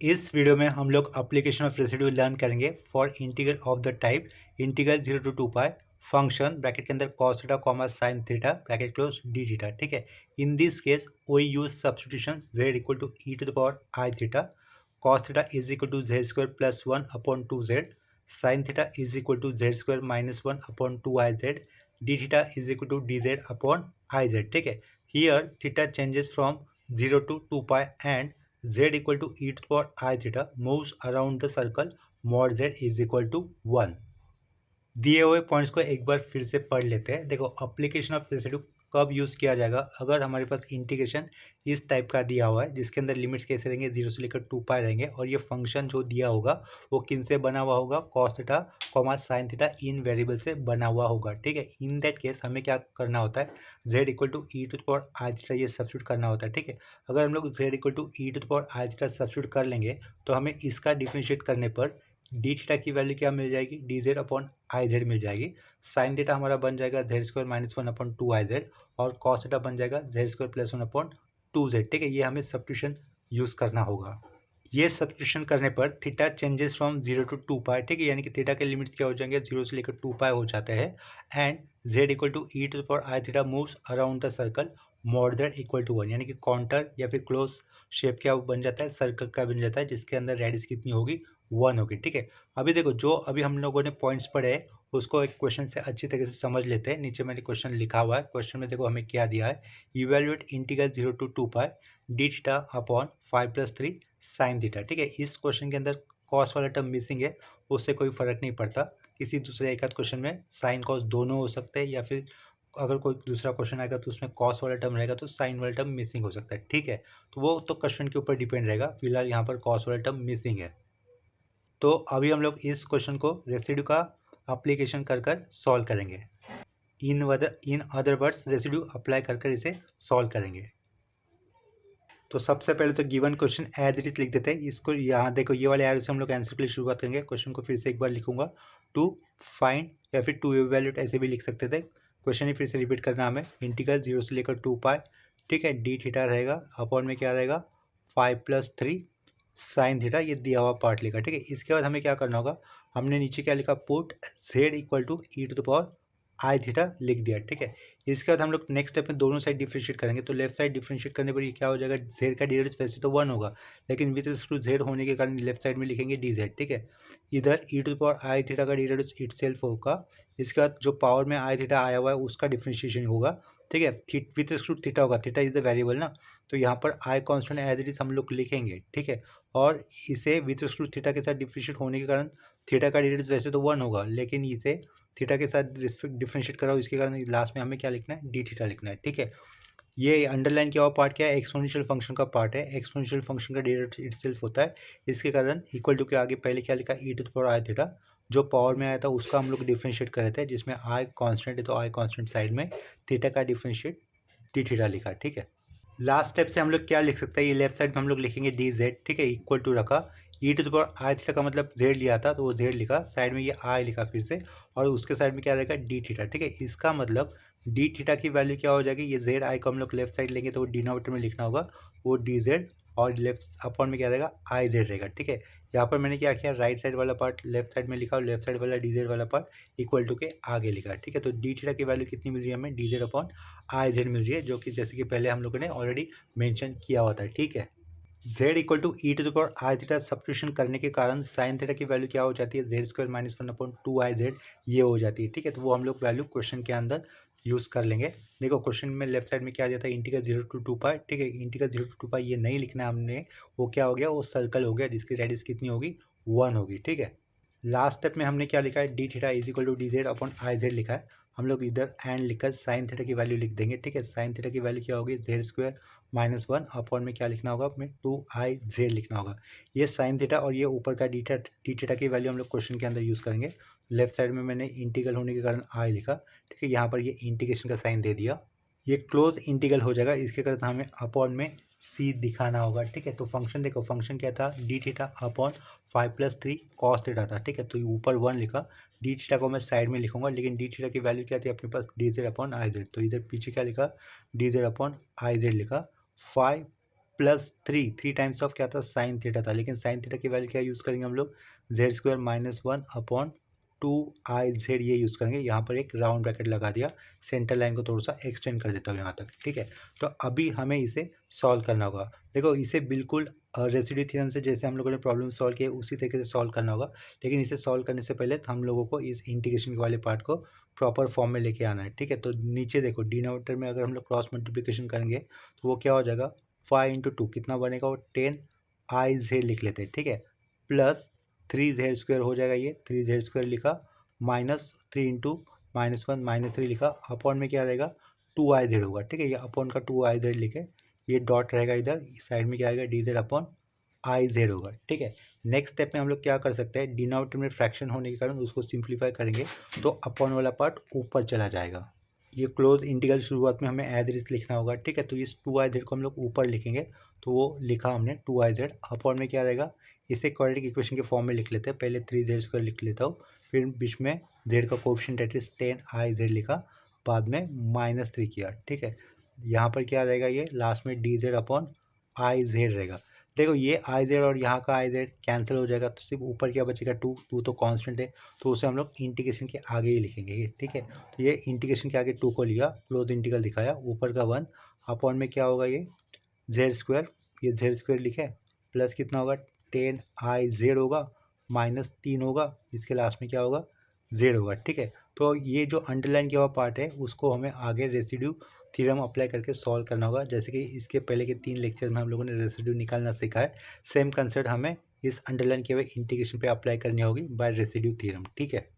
इस वीडियो में हम लोग एप्लीकेशन ऑफ रेसिड्यू लर्न करेंगे for integral of the type integral 0 to 2 pi function bracket के अंदर cos theta comma sin theta bracket close d theta. ठीक है, in this case we use substitution z equal to e to the power i theta, cos theta is equal to z square plus 1 upon 2z, sin theta is equal to z square minus 1 upon 2iz, d theta is equal to dz upon iz। ठीक है, here theta changes from 0 to 2 pi and z equal to e to the power I theta moves around the circle mod z is equal to 1। दिए हुए points को एक बार फिर से पढ़ लेते हैं। देखो, एप्लीकेशन ऑफ रेसिड्यू कब यूज़ किया जाएगा? अगर हमारे पास इंटीग्रेशन इस टाइप का दिया हुआ है जिसके अंदर लिमिट्स कैसे रहेंगे, 0 से लेकर 2 पाई रहेंगे, और ये फंक्शन जो दिया होगा वो किन से बना हुआ होगा, cos theta comma sin theta इन वेरिएबल से बना हुआ होगा। ठीक है, इन दैट केस हमें क्या करना होता है, z equal to e to the power I theta ये सब्स्टिट्यूट करना होता है। ठीक है, अगर हम लोग z equal to e to the power I theta substitute कर लेंगे तो हमें इसका डिफ्रेंशिएट करने पर डी थीटा की वैल्यू क्या मिल जाएगी, डी जेड अपॉन आई जेड मिल जाएगी। साइन थीटा हमारा बन जाएगा Z square minus 1 upon 2 I Z, और कॉस थीटा बन जाएगा Z square plus 1 upon 2 Z. ठीक है, ये हमें सब्स्टिट्यूशन यूज़ करना होगा। ये सब्स्टिट्यूशन करने पर थीटा चेंजेस फ्रॉम 0 to 2 पाई। ठीक है, यानी कि थीटा के लिमिट्स क्या हो जाएंगे, 0 से लेकर 2 पाई हो जाते हैं। And z equal to e to the power I theta moves around the circle mod z equal to 1, यानी कि काउंटर या फिर क्लोज शेप क्या बन जाता है, सर्कल का बन जाता है, जिसके अंदर रेडियस कितनी होगी, 1 होगी। ठीक है, अभी देखो जो अभी हम लोगों ने पॉइंट्स पढ़े हैं उसको एक क्वेश्चन से अच्छी तरीके से समझ लेते हैं। नीचे मैंने क्वेश्चन लिखा हुआ है, क्वेश्चन में देखो हमें क्या दिया है, evaluate integral 0 to 2 pi D theta upon 5+3 sine theta. ठीक है, इस क्वेश्चन के अंदर कॉस वाला टर्म मिसिंग है, उससे कोई फर्क नहीं पड़ता। किसी दूसरे एक आध क्वेश्चन में साइन कॉस दोनों हो सकते हैं, या फिर अगर कोई दूसरा क्वेश्चन आएगा तो उसमें कॉस वाला टर्म रहेगा तो साइन वाला टर्म मिसिंग हो सकता है। ठीक है, तो वो तो क्वेश्चन के ऊपर डिपेंड रहेगा। फिलहाल यहाँ पर कॉस वाला टर्म मिसिंग है, तो अभी हम लोग इस क्वेश्चन को रेसिड्यू का एप्लीकेशन कर कर सॉल्व करेंगे। In other words residue apply कर कर इसे सॉल्व करेंगे। तो सबसे पहले तो given question as it is लिख देते हैं। इसको यहाँ देखो, ये वाले एरो से हम लोग आंसर के लिए शुरुआत करेंगे। क्वेश्चन को फिर से एक बार लिखूंगा, टू फाइंड या फिर टू इवैल्यूएट ऐसे भी लिख सकते थे। क्वेश्चन ही फिर से रिपीट करना हमें, इंटीग्रल 0 से लेकर 2 पाई। ठीक है, डी थीटा रहेगा, अपॉन में क्या रहेगा 5+3 साइन थीटा, ये दिया हुआ पार्ट लिखा। ठीक है, इसके बाद हमें क्या करना होगा, हमने नीचे क्या लिखा, put z equal to e to the power I theta लिख दिया। ठीक है, इसके बाद हम लोग नेक्स्ट स्टेप में दोनों साइड डिफ्रेंशिएट करेंगे। तो लेफ्ट साइड डिफ्रेंशिएट करने पर ये क्या हो जाएगा, जेड का डेरिवेटिव वैसे तो 1 होगा, लेकिन विद रिस्पेक्ट टू जेड होने के कारण लेफ्ट साइड में लिखेंगे डी जेड। ठीक है, इधर E to the power I theta का डेरिवेटिव इटसेल्फ होगा, इसके बाद जो पावर में आई थीटा आया हुआ है उसका डिफ्रेंशिएशन होगा। ठीक है, विद रिस्पेक्ट टू थीटा होगा, थीटा इज द वेरिएबल ना, तो यहाँ पर आई कांस्टेंट एज इट इज हम लोग लिखेंगे। ठीक है, और इसे विद रिस्पेक्ट टू थीटा के साथ डिफ्रेंशिएट होने के कारण थीटा का डेरिवेटिव वैसे तो 1 होगा, लेकिन इसे थीटा के साथ डिफ्रेंशिएट कराओ, इसके कारण लास्ट में हमें क्या लिखना है, डी थीटा लिखना है। ठीक है, ये अंडरलाइन किया हुआ पार्ट क्या है, एक्सपोनेंशियल फंक्शन का पार्ट है। एक्सपोनेंशियल फंक्शन का डेरिवेटिव इटसेल्फ होता है, इसके कारण इक्वल टू के आगे पहले क्या लिखा, E to the power I theta, जो पावर में आया था उसका हम लोग डिफ्रेंशिएट कर रहे थे, जिसमें आई कांस्टेंट है तो आई कांस्टेंट साइड में थीटा का डिफ्रेंशिएट डी थीटा लिखा। ठीक है, लास्ट स्टेप से हम लोग क्या लिख सकते हैं, ये लेफ्ट साइड में हम लोग लिखेंगे डी जेड। ठीक है, इक्वल टू रखा, E to the power I theta का मतलब जेड लिया था तो वो जेड लिखा, साइड में ये आई लिखा फिर से, और उसके साइड में क्या रहेगा, डी थीटा। ठीक है, इसका मतलब डी थीटा की वैल्यू क्या हो जाएगी, ये जेड आई को हम लोग लेफ्ट साइड लेंगे तो वो डिनोमिनेटर में लिखना होगा, वो डी जेड, और लेफ्ट अपॉन में क्या रहेगा, आई जेड रहेगा। ठीक है, यहाँ पर मैंने क्या किया, राइट साइड वाला पार्ट लेफ्ट साइड में लिखा और लेफ्ट साइड वाला डी जेड वाला पार्ट इक्वल टू के आगे लिखा। ठीक है, तो डी थीटा की वैल्यू कितनी मिल रही है हमें, डी जेड अपॉन आई जेड मिल रही है, जो कि जैसे कि पहले हम लोगों ने ऑलरेडी मेंशन किया हुआ था। ठीक है, z equal to e to the power I theta substitution करने के कारण साइन थीटा की वैल्यू क्या हो जाती है, Z square minus 1 upon 2 I Z ये हो जाती है। ठीक है, तो वो हम लोग वैल्यू क्वेश्चन के अंदर यूज़ कर लेंगे। देखो क्वेश्चन में लेफ्ट साइड में क्या दिया था, इंटीग्रल 0 to 2 पाई। ठीक है, इंटीग्रल 0 to 2 पाई ये नहीं लिखना है हमने, वो क्या हो गया, वो सर्कल हो गया जिसकी रेडियस कितनी होगी, 1 होगी। ठीक है, लास्ट स्टेप में हमने क्या लिखा है, d theta is equal to d Z upon I Z लिखा है, हम लोग इधर एंड लिखकर साइन थीटा की वैल्यू लिख देंगे। ठीक है, साइन थीटा की वैल्यू क्या होगी, जेड स्क्वायर माइनस 1 अपॉन में क्या लिखना होगा, अपने 2 आई जेड लिखना होगा। ये साइन थीटा और ये ऊपर का डी थीटा की वैल्यू हम लोग क्वेश्चन के अंदर यूज़ करेंगे। लेफ्ट साइड में मैंने इंटीग्रल होने के कारण आई लिखा। ठीक है, यहाँ पर ये इंटीग्रेशन का साइन दे दिया, ये क्लोज इंटीग्रल हो जाएगा, इसके कारण हमें अपॉन में सी दिखाना होगा। ठीक है, तो फंक्शन देखो, फंक्शन क्या था, d theta upon 5+3 cos theta था। ठीक है, तो ऊपर 1 लिखा, डी थीटा को मैं साइड में लिखूंगा, लेकिन डी थीटा की वैल्यू क्या थी अपने पास, डी जेड अपॉन आई जेड, तो इधर पीछे क्या लिखा, D Z upon I Z लिखा, 5 +3 टाइम्स ऑफ क्या था, साइन थीटा था, लेकिन साइन थीटा की वैल्यू क्या यूज़ करेंगे हम लोग, Z² -1 अपॉन 2iz ये यूज़ करेंगे। यहाँ पर एक राउंड ब्रैकेट लगा दिया, सेंटर लाइन को थोड़ा सा एक्सटेंड कर देता हूँ यहाँ तक, ठीक है। तो अभी हमें इसे सॉल्व करना होगा। देखो इसे बिल्कुल रेसिड्यू थ्योरम से जैसे हम लोगों ने प्रॉब्लम सॉल्व किया उसी तरीके से सॉल्व करना होगा, लेकिन इसे सॉल्व करने से पहले हम लोगों को इस इंटीग्रेशन वाले पार्ट को प्रॉपर फॉर्म में लेके आना है, ठीक है। तो नीचे देखो डिनोमिनेटर में अगर हम लोग क्रॉस मल्टीप्लिकेशन करेंगे तो वो क्या हो जाएगा, 5 × 2 कितना बनेगा, वो 10iz लिख लेते हैं, ठीक है, प्लस 3z² हो जाएगा, ये 3z² लिखा, -3 × -1 -3 लिखा, अपॉन में क्या रहेगा 2iz होगा, ठीक है। ये अपॉन का 2iz लिखे, ये डॉट रहेगा इधर साइड में क्या आएगा dz अपॉन iz होगा, ठीक है। नेक्स्ट स्टेप में हम लोग क्या कर सकते हैं, डिनोमिनेटर में फ्रैक्शन होने के कारण उसको सिंप्लीफाई करेंगे तो अपॉन वाला पार्ट ऊपर चला जाएगा। ये क्लोज इंटीग्रल शुरुआत में हमें एज इट इज लिखना होगा, ठीक है। तो इस 2iz को हम लोग ऊपर लिखेंगे, तो वो लिखा हमने 2iz, अपॉन में क्या रहेगा, इसे क्वाड्रेटिक इक्वेशन के फॉर्म में लिख लेते हैं। पहले 3z² लिख लेता हूँ, फिर बीच में z का कोएफिशिएंट एट इज 10iz लिखा, बाद में -3 किया, ठीक है। यहाँ पर क्या रहेगा, ये लास्ट में dz अपॉन iz रहेगा। देखो ये iz और यहाँ का iz कैंसिल हो जाएगा, तो सिर्फ ऊपर क्या बचेगा 2 तो कांस्टेंट है, तो उसे हम लोग इंटीग्रेशन के आगे ही लिखेंगे ये, ठीक है। तो ये इंटीग्रेशन के आगे 2 को लिया, क्लोज इंटीग्रल दिखाया, ऊपर का 1 अपॉन में क्या होगा, ये z², ये z² लिखे, प्लस कितना होगा 10iz होगा, -3 होगा, इसके लास्ट में क्या होगा z होगा, ठीक है। तो ये जो अंडरलाइन किया हुआ पार्ट है उसको हमें आगे रेसिड्यू थ्योरम अप्लाई करके सॉल्व करना होगा, जैसे कि इसके पहले के 3 लेक्चर में हम लोगों ने रेसिड्यू निकालना सीखा है। सेम कंसेप्ट हमें इस अंडरलाइन किए हुए इंटीग्रेशन पे अप्लाई करनी होगी बाय रेसिड्यू थ्योरम, ठीक है।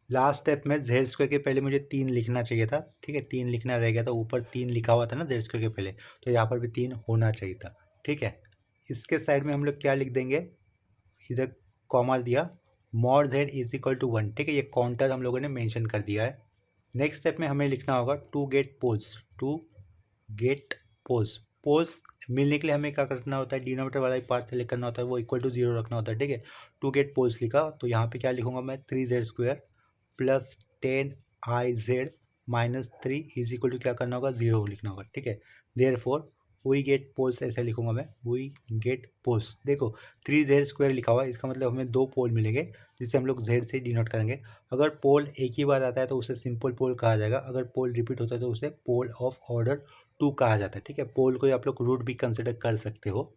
लास्ट स्टेप में z² के पहले मुझे 3 लिखना चाहिए था, ठीक है, 3 लिखना रह गया था, ऊपर 3 लिखा हुआ था ना z² के पहले, तो यहाँ पर भी 3 होना चाहिए था, ठीक है। इसके साइड में हम लोग क्या लिख देंगे, इधर कॉमा दिया, mod z is equal to 1, ठीक है, ये काउंटर हम लोगों ने मेंशन कर दिया है। नेक्स्ट स्टेप में हमें लिखना होगा टू गेट पोल्स। पोल्स मिलने के लिए हमें क्या करना होता है, डिनोमिनेटर वाला ही पार्ट सेलेक्ट करना होता है, वो इक्वल टू 0 रखना होता है, ठीक है। टू गेट पोल्स लिखा, तो यहाँ पे क्या लिखूंगा मैं, 3z² plus 10iz -3 is equal to क्या करना होगा, 0 लिखना होगा, ठीक है। देयरफॉर वी गेट पोल्स ऐसे लिखूंगा मैं, वी गेट पोल्स। देखो 3z² लिखा हुआ है, इसका मतलब हमें 2 पोल मिलेंगे जिसे हम लोग z से डिनोट करेंगे। अगर पोल एक ही बार आता है तो उसे सिंपल पोल कहा जाएगा, अगर पोल रिपीट होता है तो उसे पोल ऑफ ऑर्डर 2 कहा जाता है, ठीक है। पोल को आप लोग रूट भी कंसिडर कर सकते हो।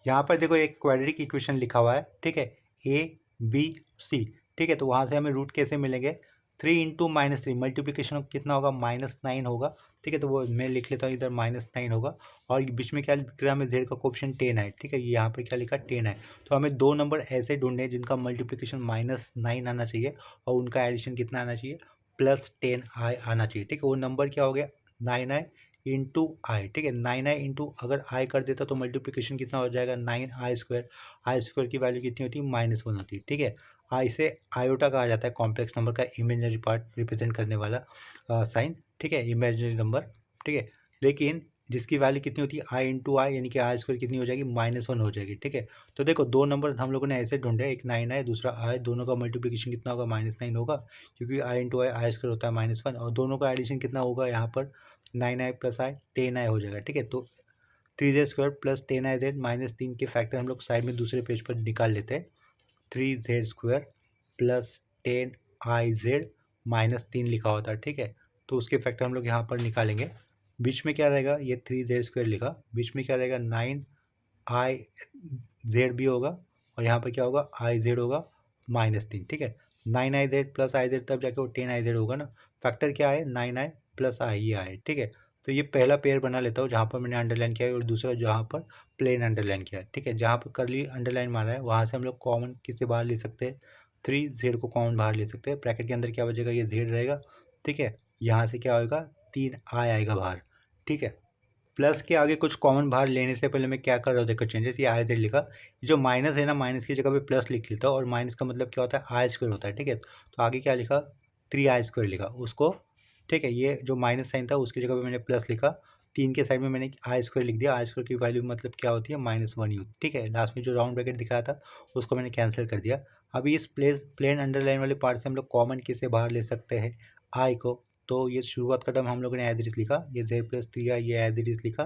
यहाँ पर देखो एक क्वाड्रेटिक इक्वेशन लिखा हुआ है, ठीक है, ABC, ठीक है। तो वहाँ से हमें रूट कैसे मिलेंगे, 3 × -3 मल्टीप्लिकेशन कितना होगा, -9 होगा, ठीक है। तो वो मैं लिख लेता हूँ इधर -9 होगा, और बीच में क्या लिख रहा है, हमें z का कोएफिशिएंट 10 है, ठीक है, यहाँ पर क्या लिखा 10 है। तो हमें 2 नंबर ऐसे ढूंढने हैं जिनका मल्टीप्लिकेशन -9 आना चाहिए और उनका एडिशन कितना आना चाहिए, +10i आना चाहिए, ठीक है। वो नंबर क्या हो गया, 9i इंटू आई, ठीक है, 9i इंटू अगर आई कर देता तो मल्टीप्लिकेशन कितना हो जाएगा, 9i², आई² की वैल्यू कितनी होती है, -1 होती है, ठीक है। इसे आयोटा कहा जाता है, कॉम्प्लेक्स नंबर का इमेजिनरी पार्ट रिप्रेजेंट करने वाला साइन, ठीक है, इमेजिनरी नंबर, ठीक है। लेकिन जिसकी वैल्यू कितनी होती है, आई इंटू आई, यानी कि आई² कितनी हो जाएगी, -1 हो जाएगी, ठीक है। तो देखो 2 नंबर हम लोगों ने ऐसे ढूंढे, एक 9i दूसरा आई, दोनों का मल्टीप्लिकेशन कितना होगा, -9 होगा, क्योंकि आई इंटू आई, आई² होता है -1, और दोनों का एडिशन कितना होगा यहाँ पर, 9i + i 10i हो जाएगा, ठीक है। तो 3z² प्लस 10iz -3 के फैक्टर हम लोग साइड में दूसरे पेज पर निकाल लेते हैं। 3z² प्लस 10iz -3 लिखा होता है, ठीक है। तो उसके फैक्टर हम लोग यहाँ पर निकालेंगे। बीच में क्या रहेगा, ये 3z² लिखा, बीच में क्या रहेगा, 9iz भी होगा, और यहाँ पर क्या होगा, iz होगा -3, ठीक है। 9iz प्लस iz तब जाके वो 10iz होगा ना। फैक्टर क्या है, 9i + i, ये आए, ठीक है। तो ये पहला पेयर बना लेता हूँ जहाँ पर मैंने अंडरलाइन किया है, और दूसरा जहाँ पर प्लेन अंडरलाइन किया है, ठीक है। जहाँ पर करली अंडरलाइन मारा है वहाँ से हम लोग कॉमन किसे बाहर ले सकते हैं, 3z को कॉमन बाहर ले सकते हैं। ब्रैकेट के अंदर क्या बचेगा, ये z रहेगा, ठीक है। यहाँ से क्या होगा, 3i आएगा बाहर, ठीक है। प्लस के आगे कुछ कॉमन बाहर लेने से पहले मैं क्या कर रहा हूँ, देखो चेंजेस, ये iz लिखा, ये जो माइनस है ना, माइनस की जगह पे प्लस लिख लेता हूँ, और माइनस का मतलब क्या होता है, i² होता है, ठीक है। तो आगे क्या लिखा, 3i² लिखा उसको, ठीक है। ये जो माइनस साइन था उसकी जगह पे मैंने प्लस लिखा, 3 के साइड में मैंने i² लिख दिया, i² की वैल्यू मतलब क्या होती है, -1 ठीक है। लास्ट में जो राउंड ब्रैकेट दिखाया था उसको मैंने कैंसिल कर दिया। अभी इस प्लेन अंडरलाइन वाले पार्ट से हम लोग कॉमन किसे बाहर ले सकते हैं, आई को। तो ये शुरुआत का टर्म हम लोगों ने एज इट इज लिखा, ये z + 3i ये एज इट इज लिखा,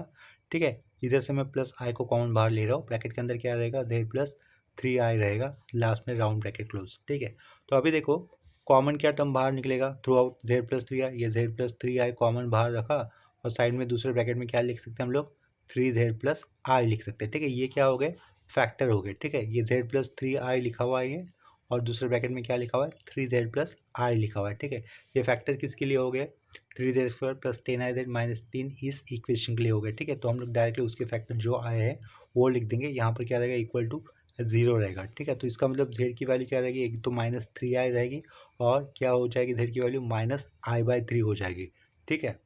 ठीक है। इधर से मैं प्लस आई को कॉमन बाहर ले रहा हूँ, ब्रैकेट के अंदर क्या रहेगा, जेड प्लस 3i रहेगा, लास्ट में राउंड ब्रैकेट क्लोज। ठीक है, तो अभी देखो कॉमन क्या टर्म बाहर निकलेगा through out, Z plus 3i, ये जेड प्लस 3i कॉमन बाहर रखा और साइड में दूसरे ब्रैकेट में क्या लिख सकते हैं हम लोग, 3z प्लस आई लिख सकते हैं। ठीक है, ये क्या हो गए, फैक्टर हो गए। ठीक है, ये z प्लस 3i लिखा हुआ है ये, और दूसरे ब्रैकेट में क्या लिखा हुआ है, 3z प्लस आई लिखा हुआ है। ठीक है, ये फैक्टर किसके लिए हो गए, 3z square plus 10iz minus 3 इस इक्वेशन के लिए हो गए। ठीक है, तो हम लोग डायरेक्टली उसके फैक्टर जो आए हैं वो लिख देंगे। यहाँ पर क्या रहेगा, इक्वल टू 0 रहेगा। ठीक है, तो इसका मतलब z की वैल्यू क्या रहेगी, एक तो माइनस 3i रहेगी और क्या हो जाएगी, z की वैल्यू माइनस i/3 हो जाएगी। ठीक है,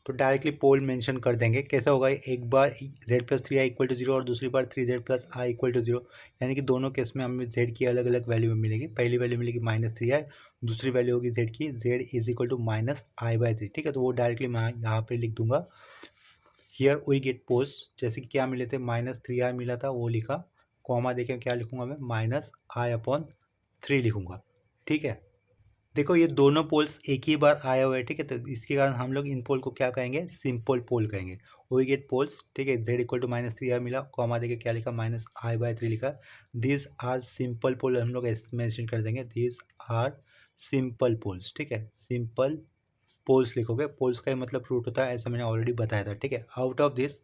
तो डायरेक्टली पोल मेंशन कर देंगे। कैसा होगा, एक बार z plus 3i equal to 0 और दूसरी बार 3z plus i equal to 0, यानी कि दोनों केस में हमें z की अलग अलग वैल्यू मिलेगी। पहली वैल्यू मिलेगी माइनस 3i, दूसरी वैल्यू होगी z की, z is equal to minus i/3। ठीक है, तो वो डायरेक्टली मैं यहाँ पे लिख दूंगा, हियर वी गेट पोस्ट, जैसे कि क्या मिले थे, माइनस 3i मिला था वो लिखा, कॉमा देके क्या लिखूंगा मैं, माइनस i/3 लिखूंगा। ठीक है, देखो ये दोनों पोल्स एक ही बार आए हुए हैं। ठीक है, तो इसके कारण हम लोग इन पोल को क्या कहेंगे, सिंपल पोल कहेंगे। We get poles. ठीक है, z equal to minus 3i मिला, कॉमा देके क्या लिखा, माइनस i/3 लिखा। दीज आर सिंपल पोल, हम लोग मेंशन कर देंगे, दीज आर सिंपल पोल्स। ठीक है, सिंपल पोल्स लिखोगे, पोल्स का ही मतलब रूट होता है, ऐसा मैंने ऑलरेडी बताया था। ठीक है, आउट ऑफ दिस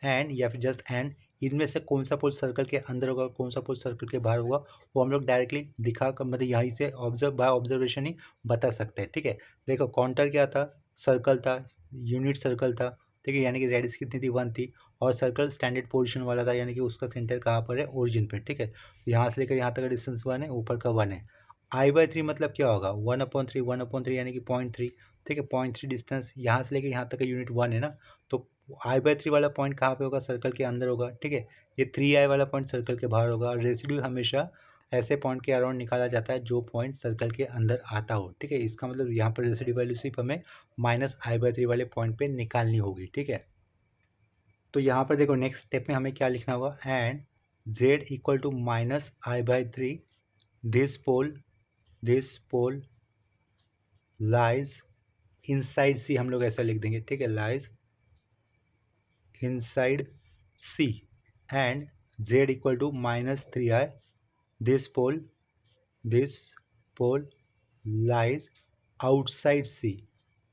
एंड या फिर जस्ट एंड, इनमें से कौन सा पोल सर्कल के अंदर होगा, कौन सा पोल सर्कल के बाहर होगा, वो हम लोग डायरेक्टली दिखा कर मतलब यहीं से ऑब्जर्व बाय ऑब्जर्वेशन ही बता सकते हैं। ठीक है, देखो काउंटर क्या था, सर्कल था, यूनिट सर्कल था। ठीक है, यानी कि रेडियस कितनी थी, 1 थी, और सर्कल स्टैंडर्ड पोजीशन वाला था, यानी कि उसका सेंटर कहाँ पर है, ओरिजिन पे। ठीक है, यहाँ से लेकर यहाँ तक का डिस्टेंस 1 है, ऊपर का 1 है। i/3 मतलब क्या होगा, 1/3, 1/3 यानी कि 0.3। ठीक है, 0.3 डिस्टेंस यहाँ से लेकर यहाँ तक का यूनिट 1 है ना, तो i/3 वाला पॉइंट कहाँ पे होगा, सर्कल के अंदर होगा। ठीक है, ये 3i वाला पॉइंट सर्कल के बाहर होगा। रेसिड्यू हमेशा ऐसे पॉइंट के अराउंड निकाला जाता है जो पॉइंट सर्कल के अंदर आता हो। ठीक है, इसका मतलब यहाँ पर रेसिड्यू वैल्यू सिर्फ हमें माइनस i/3 वाले पॉइंट पे निकालनी होगी। ठीक है, तो यहाँ पर देखो नेक्स्ट स्टेप में हमें क्या लिखना होगा, and z equal to minus i/3, this pole lies inside C, हम लोग ऐसा लिख देंगे। ठीक है, lies inside C, and z equal to minus 3i, this pole lies outside C,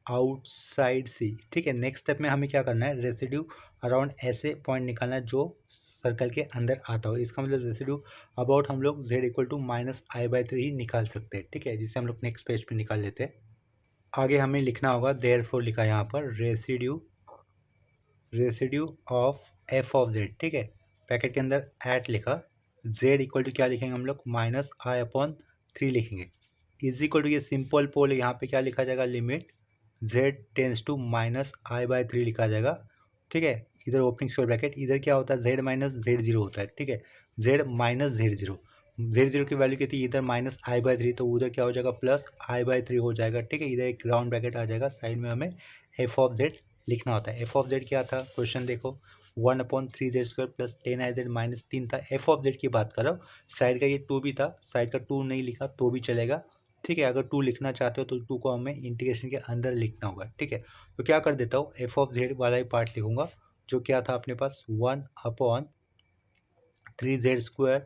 outside C. ठीक है, नेक्स्ट स्टेप में हमें क्या करना है, रेसिड्यू अराउंड ऐसे पॉइंट निकालना है जो सर्कल के अंदर आता हो। इसका मतलब रेसिड्यू अबाउट हम लोग z equal to minus i/3 ही निकाल सकते हैं। ठीक है, जिसे हम लोग नेक्स्ट पेज पे निकाल लेते हैं। आगे हमें लिखना होगा, देयरफॉर लिखा यहाँ पर, residue of f of Z. ठीक है, पैकेट के अंदर एट लिखा, जेड इक्वल टू क्या लिखेंगे हम लोग, माइनस i/3 लिखेंगे, इज इक्वल टू, ये सिंपल पोल है, यहाँ पे क्या लिखा जाएगा, limit z tends to minus i/3 लिखा जाएगा। ठीक है, इधर ओपनिंग स्क्वायर ब्रैकेट, इधर क्या होता है, जेड माइनस जेड जीरो होता है। ठीक है, जेड माइनस जेड जीरो की वैल्यू कितनी, इधर माइनस i/3, तो उधर क्या हो जाएगा, प्लस i/3 हो जाएगा। ठीक है, इधर एक राउंड ब्रैकेट आ जाएगा, साइड में हमें एफ ऑफ जेड लिखना होता है। एफ ऑफ जेड क्या था, क्वेश्चन देखो, 1/3z² प्लस 10iz माइनस 3 था। एफ ऑफ जेड की बात करो, साइड का ये 2 भी था, साइड का 2 नहीं लिखा तो भी चलेगा। ठीक है, अगर 2 लिखना चाहते हो तो 2 को हमें इंटीग्रेशन के अंदर लिखना होगा। ठीक है, तो क्या कर देता हूँ, एफ ऑफ जेड वाला ही पार्ट लिखूंगा, जो क्या था अपने पास, 1/3z²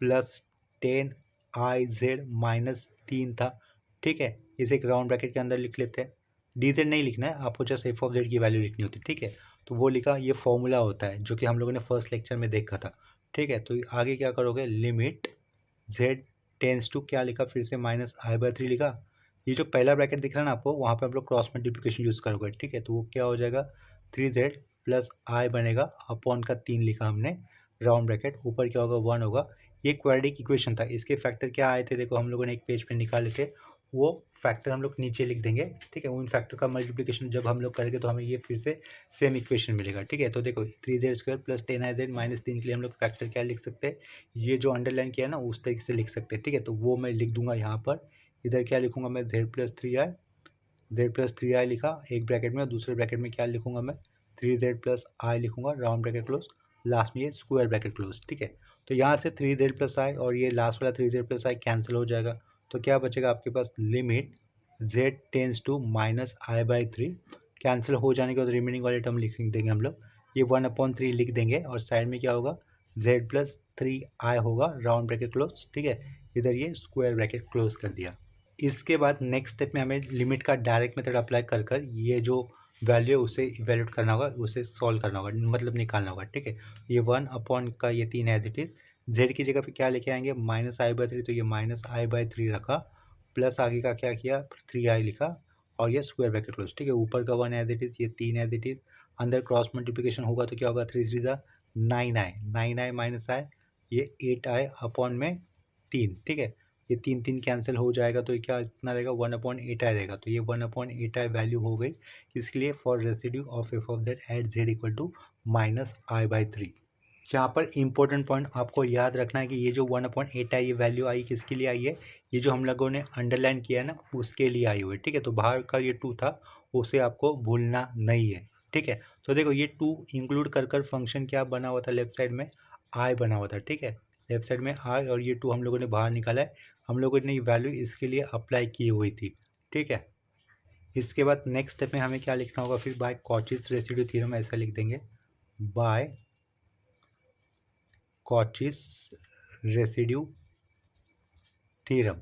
प्लस 10iz माइनस 3 था। ठीक है, इसे एक राउंड ब्रैकेट के अंदर लिख लेते हैं। डी जेड नहीं लिखना है आपको, जस्ट एफ ऑफ जेड की वैल्यू लिखनी होती है। ठीक है, तो वो लिखा, ये फॉर्मूला होता है जो कि हम लोगों ने फर्स्ट लेक्चर में देखा था। ठीक है, तो आगे क्या करोगे, लिमिट जेड टेंस टू क्या लिखा, फिर से माइनस i/3 लिखा। ये जो पहला ब्रैकेट दिख रहा है ना आपको, वहाँ पे आप लोग क्रॉस मल्टीप्लिकेशन यूज़ करोगे। ठीक है, तो वो क्या हो जाएगा, 3z प्लस आई बनेगा, अपॉन का 3 लिखा हमने, राउंड ब्रैकेट, ऊपर क्या होगा, 1 होगा। ये क्वाड्रेटिक इक्वेशन था, इसके फैक्टर क्या आए थे, देखो हम लोगों ने एक पेज पे निकाले थे, वो फैक्टर हम लोग नीचे लिख देंगे। ठीक है, उन फैक्टर का मल्टीप्लिकेशन जब हम लोग करेंगे तो हमें ये फिर से सेम इक्वेशन मिलेगा। ठीक है, तो देखो 3z² प्लस 10iz माइनस 3 के लिए हम लोग फैक्टर क्या लिख सकते हैं, ये जो अंडरलाइन किया है ना उस तरीके से लिख सकते हैं। ठीक है, तो वो मैं लिख दूंगा यहाँ पर। इधर क्या लिखूंगा मैं, z प्लस 3i लिखा एक ब्रैकेट में, और दूसरे ब्रैकेट में क्या लिखूंगा मैं, 3z प्लस आई लिखूंगा, राउंड ब्रैकेट क्लोज, लास्ट में ये स्क्वायर ब्रैकेट क्लोज। ठीक है, तो यहाँ से 3z प्लस आई और ये लास्ट वाला 3z प्लस आई कैंसिल हो जाएगा, तो क्या बचेगा आपके पास, limit z tends to minus i/3, cancel हो जाने के बाद रिमेनिंग वाले टर्म लिख देंगे हम लोग। ये 1/3 लिख देंगे और साइड में क्या होगा, z+3i होगा, राउंड ब्रैकेट क्लोज, ठीक है। इधर ये स्क्वायर ब्रैकेट क्लोज कर दिया। इसके बाद नेक्स्ट स्टेप में हमें लिमिट का डायरेक्ट मेथड अप्लाई कर कर ये जो वैल्यू है उसे इवेल्यूट करना होगा, उसे सॉल्व करना होगा, मतलब निकालना होगा, ठीक है। ये 1 का ये 3 एज इट इज़, जेड की जगह पे क्या लेके आएंगे, -i/3, तो ये -i/3 रखा, प्लस आगे का क्या किया, 3i लिखा और ये स्क्वायर ब्रैकेट क्लोज, ठीक है। ऊपर का 1 एज इट इज़, ये 3 एज इट इज़, अंदर क्रॉस मल्टीप्लिकेशन होगा तो क्या होगा, 3 3 9i, 9i माइनस i, ये 8i अपॉन में 3, ठीक है। ये 3 3 कैंसिल हो जाएगा तो ये क्या कितना रहेगा, 1/8i रहेगा। तो ये 1/8i वैल्यू हो गई, इसके लिए for residue of f of z at z equal to -i/3। यहाँ पर इंपॉर्टेंट पॉइंट आपको याद रखना है कि ये जो 1/8i ये वैल्यू आई किसके लिए आई है, ये जो हम लोगों ने अंडरलाइन किया है ना उसके लिए आई हुई है, ठीक है। तो बाहर का ये 2 था उसे आपको भूलना नहीं है, ठीक है। तो देखो ये 2 इंक्लूड कर कर फंक्शन क्या बना हुआ था, लेफ्ट साइड में आई बना हुआ था, ठीक है। लेफ्ट साइड में आई और ये 2 हम लोगों ने बाहर निकाला है, हम लोगों ने वैल्यू इसके लिए अप्लाई की हुई थी, ठीक है। इसके बाद नेक्स्ट स्टेप में हमें क्या लिखना होगा, फिर बाय कॉचीज रेसिड्यू थ्योरम ऐसा लिख देंगे, बाय कॉचीज रेसिड्यू थ्योरम,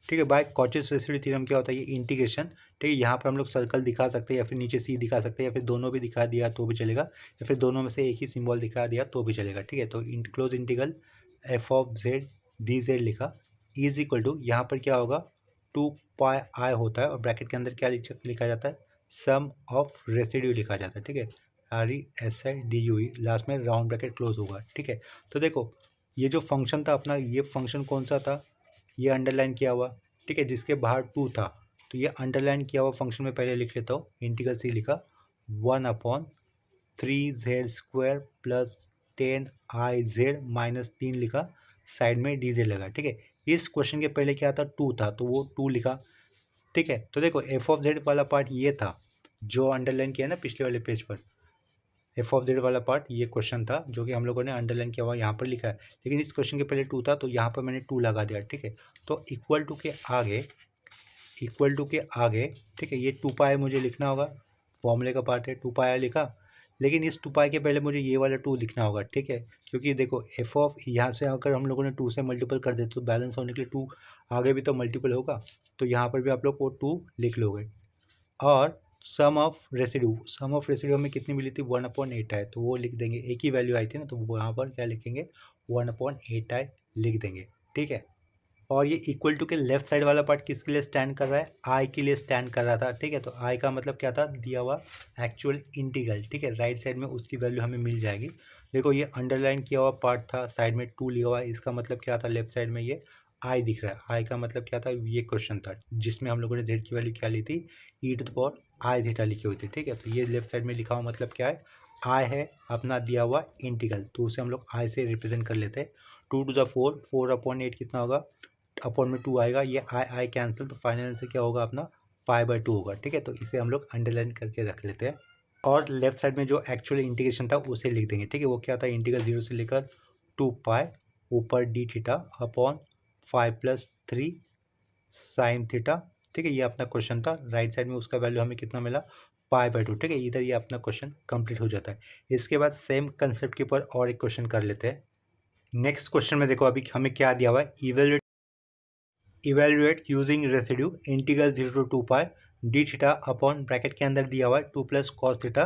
ठीक है। बाय कॉचीज रेसिड्यू थ्योरम क्या होता है, ये इंटीग्रेशन, ठीक है। यहाँ पर हम लोग सर्कल दिखा सकते हैं या फिर नीचे सी दिखा सकते हैं या फिर दोनों भी दिखा दिया तो भी चलेगा, या फिर दोनों में से एक ही सिंबल दिखा दिया तो भी चलेगा, ठीक है। तो close integral F of Z D Z लिखा, इज इक्वल टू, यहाँ पर क्या होगा, 2πi होता है और ब्रैकेट के अंदर क्या लिखा जाता है, सम ऑफ रेसिड्यू लिखा जाता है, ठीक है। RESIDUE, लास्ट में राउंड ब्रैकेट क्लोज होगा, ठीक है। तो देखो ये जो फंक्शन था अपना, ये फंक्शन कौन सा था, ये अंडरलाइन किया हुआ, ठीक है, जिसके बाहर 2 था, तो ये अंडरलाइन किया हुआ फंक्शन में पहले लिख लेता हूँ, इंटीग्रल सी लिखा, 1/3z² प्लस 10iz माइनस 3 लिखा, साइड में डी जेड लगा, ठीक है। इस क्वेश्चन के पहले क्या था, 2 था तो वो 2 लिखा, ठीक है। तो देखो एफ ऑफ जेड वाला पार्ट ये था जो अंडरलाइन किया ना पिछले वाले पेज पर, एफ ऑफ जेड वाला पार्ट ये क्वेश्चन था जो कि हम लोगों ने अंडरलाइन किया हुआ यहाँ पर लिखा है, लेकिन इस क्वेश्चन के पहले 2 था तो यहाँ पर मैंने 2 लगा दिया, ठीक है। तो इक्वल टू के आगे, इक्वल टू के आगे, ठीक है, ये 2π मुझे लिखना होगा, फॉर्मूले का पार्ट है, 2π लिखा, लेकिन इस 2π के पहले मुझे ये वाला 2 लिखना होगा, ठीक है। क्योंकि देखो एफ ऑफ यहाँ से अगर हम लोगों ने 2 से मल्टीपल कर दे तो बैलेंस होने के लिए 2 आगे भी तो मल्टीपल होगा, तो यहाँ पर भी आप लोग वो 2 लिख लोगे। और sum of residue, sum of residue हमें कितनी मिली थी, 1/8i, तो वो लिख देंगे, एक ही वैल्यू आई थी ना, तो वहाँ पर क्या लिखेंगे, 1/8i लिख देंगे, ठीक है। और ये इक्वल टू के लेफ्ट साइड वाला पार्ट किसके लिए स्टैंड कर रहा है, आई के लिए स्टैंड कर रहा था, ठीक है। तो आई का मतलब क्या था, दिया हुआ एक्चुअल इंटीग्रल, ठीक है। राइट साइड में उसकी वैल्यू हमें मिल जाएगी। देखो ये अंडरलाइन किया हुआ पार्ट था, साइड में 2 लिया हुआ है, इसका मतलब क्या था, लेफ्ट साइड में ये आई दिख रहा है, आई का मतलब क्या था, ये क्वेश्चन था जिसमें हम लोगों ने जेड की वैल्यू क्या ली थी, e⁻i लिखी हुई थी, ठीक है। तो ये लेफ्ट साइड में लिखा हुआ मतलब क्या है, आई है अपना दिया हुआ इंटीग्रल, तो उसे हम लोग आई से रिप्रेजेंट कर लेते हैं। 2⁴, 4/8 कितना होगा, अपॉन में 2 आएगा, ये आई कैंसिल, तो फाइनल आंसर क्या होगा अपना, π/2 होगा, ठीक है। तो इसे हम लोग अंडरलाइन करके रख लेते हैं और लेफ्ट साइड में जो एक्चुअल इंटीग्रेशन था उसे लिख देंगे, ठीक है। वो क्या था, इंटीग्रल 0 से लेकर 2π ऊपर D theta upon 5+3 sine theta, ठीक है। ये अपना क्वेश्चन था, राइट साइड में उसका वैल्यू हमें कितना मिला, π/2, ठीक है। इधर ये अपना क्वेश्चन कंप्लीट हो जाता है। इसके बाद सेम कंसेप्ट के ऊपर और एक क्वेश्चन कर लेते हैं। नेक्स्ट क्वेश्चन में देखो अभी हमें क्या दिया हुआ है, evaluate using residue integral 0 to 2π D theta upon bracket के अंदर दिया हुआ है 2 + cos थीटा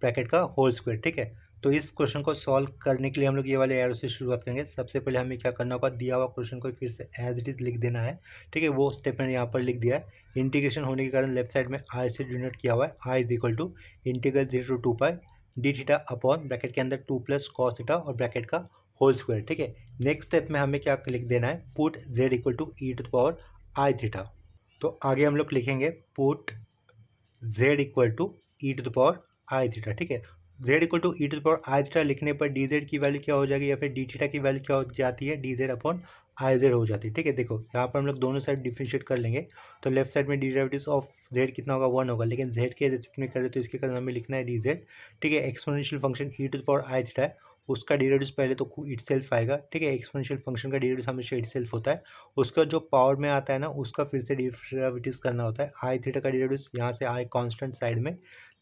ब्रैकेट का होल स्क्वायर, ठीक है। तो इस क्वेश्चन को सॉल्व करने के लिए हम लोग ये वाले एरो से शुरुआत करेंगे। सबसे पहले हमें क्या करना होगा, दिया हुआ क्वेश्चन को फिर से एज इट इज़ लिख देना है, ठीक है। वो स्टेप मैंने यहाँ पर लिख दिया है। इंटीग्रेशन होने के कारण लेफ्ट साइड में आई से डिनोट किया हुआ है, I is equal to integral 0 to 2π D theta upon bracket के अंदर 2 + cos थीटा और ब्रैकेट का होल स्क्वायर, ठीक है। नेक्स्ट स्टेप में हमें क्या लिख देना है, put z equal to e⁻i theta. तो आगे हम लोग लिखेंगे put z equal to e⁻i theta, ठीक है। z equal to e⁻i theta लिखने पर डी जेड की वैल्यू क्या हो जाएगी या फिर डी थीटा की वैल्यू क्या हो जाती है, D Z upon I Z हो जाती है, ठीक है। देखो यहाँ पर हम लोग दोनों साइड डिफ्रेंशिएट कर लेंगे, तो लेफ्ट साइड में डेरिवेटिव ऑफ z कितना होगा, 1 होगा, लेकिन z के रेस्पेक्ट में करें तो इसके कारण हमें लिखना है डी जेड, ठीक है। एक्सपोनेंशियल फंक्शन e⁻i थीटा है, उसका डी रेड्यूस पहले तो इटसेल्फ आएगा, ठीक है। एक्सपोनेंशियल फंक्शन का डी रेड्यूस हमेशा इटसेल्फ होता है। उसका जो पावर में आता है ना, उसका फिर से डेरिवेटिव्स करना होता है। आई थीटा का डी रेड्यूस, यहाँ से आई कांस्टेंट साइड में,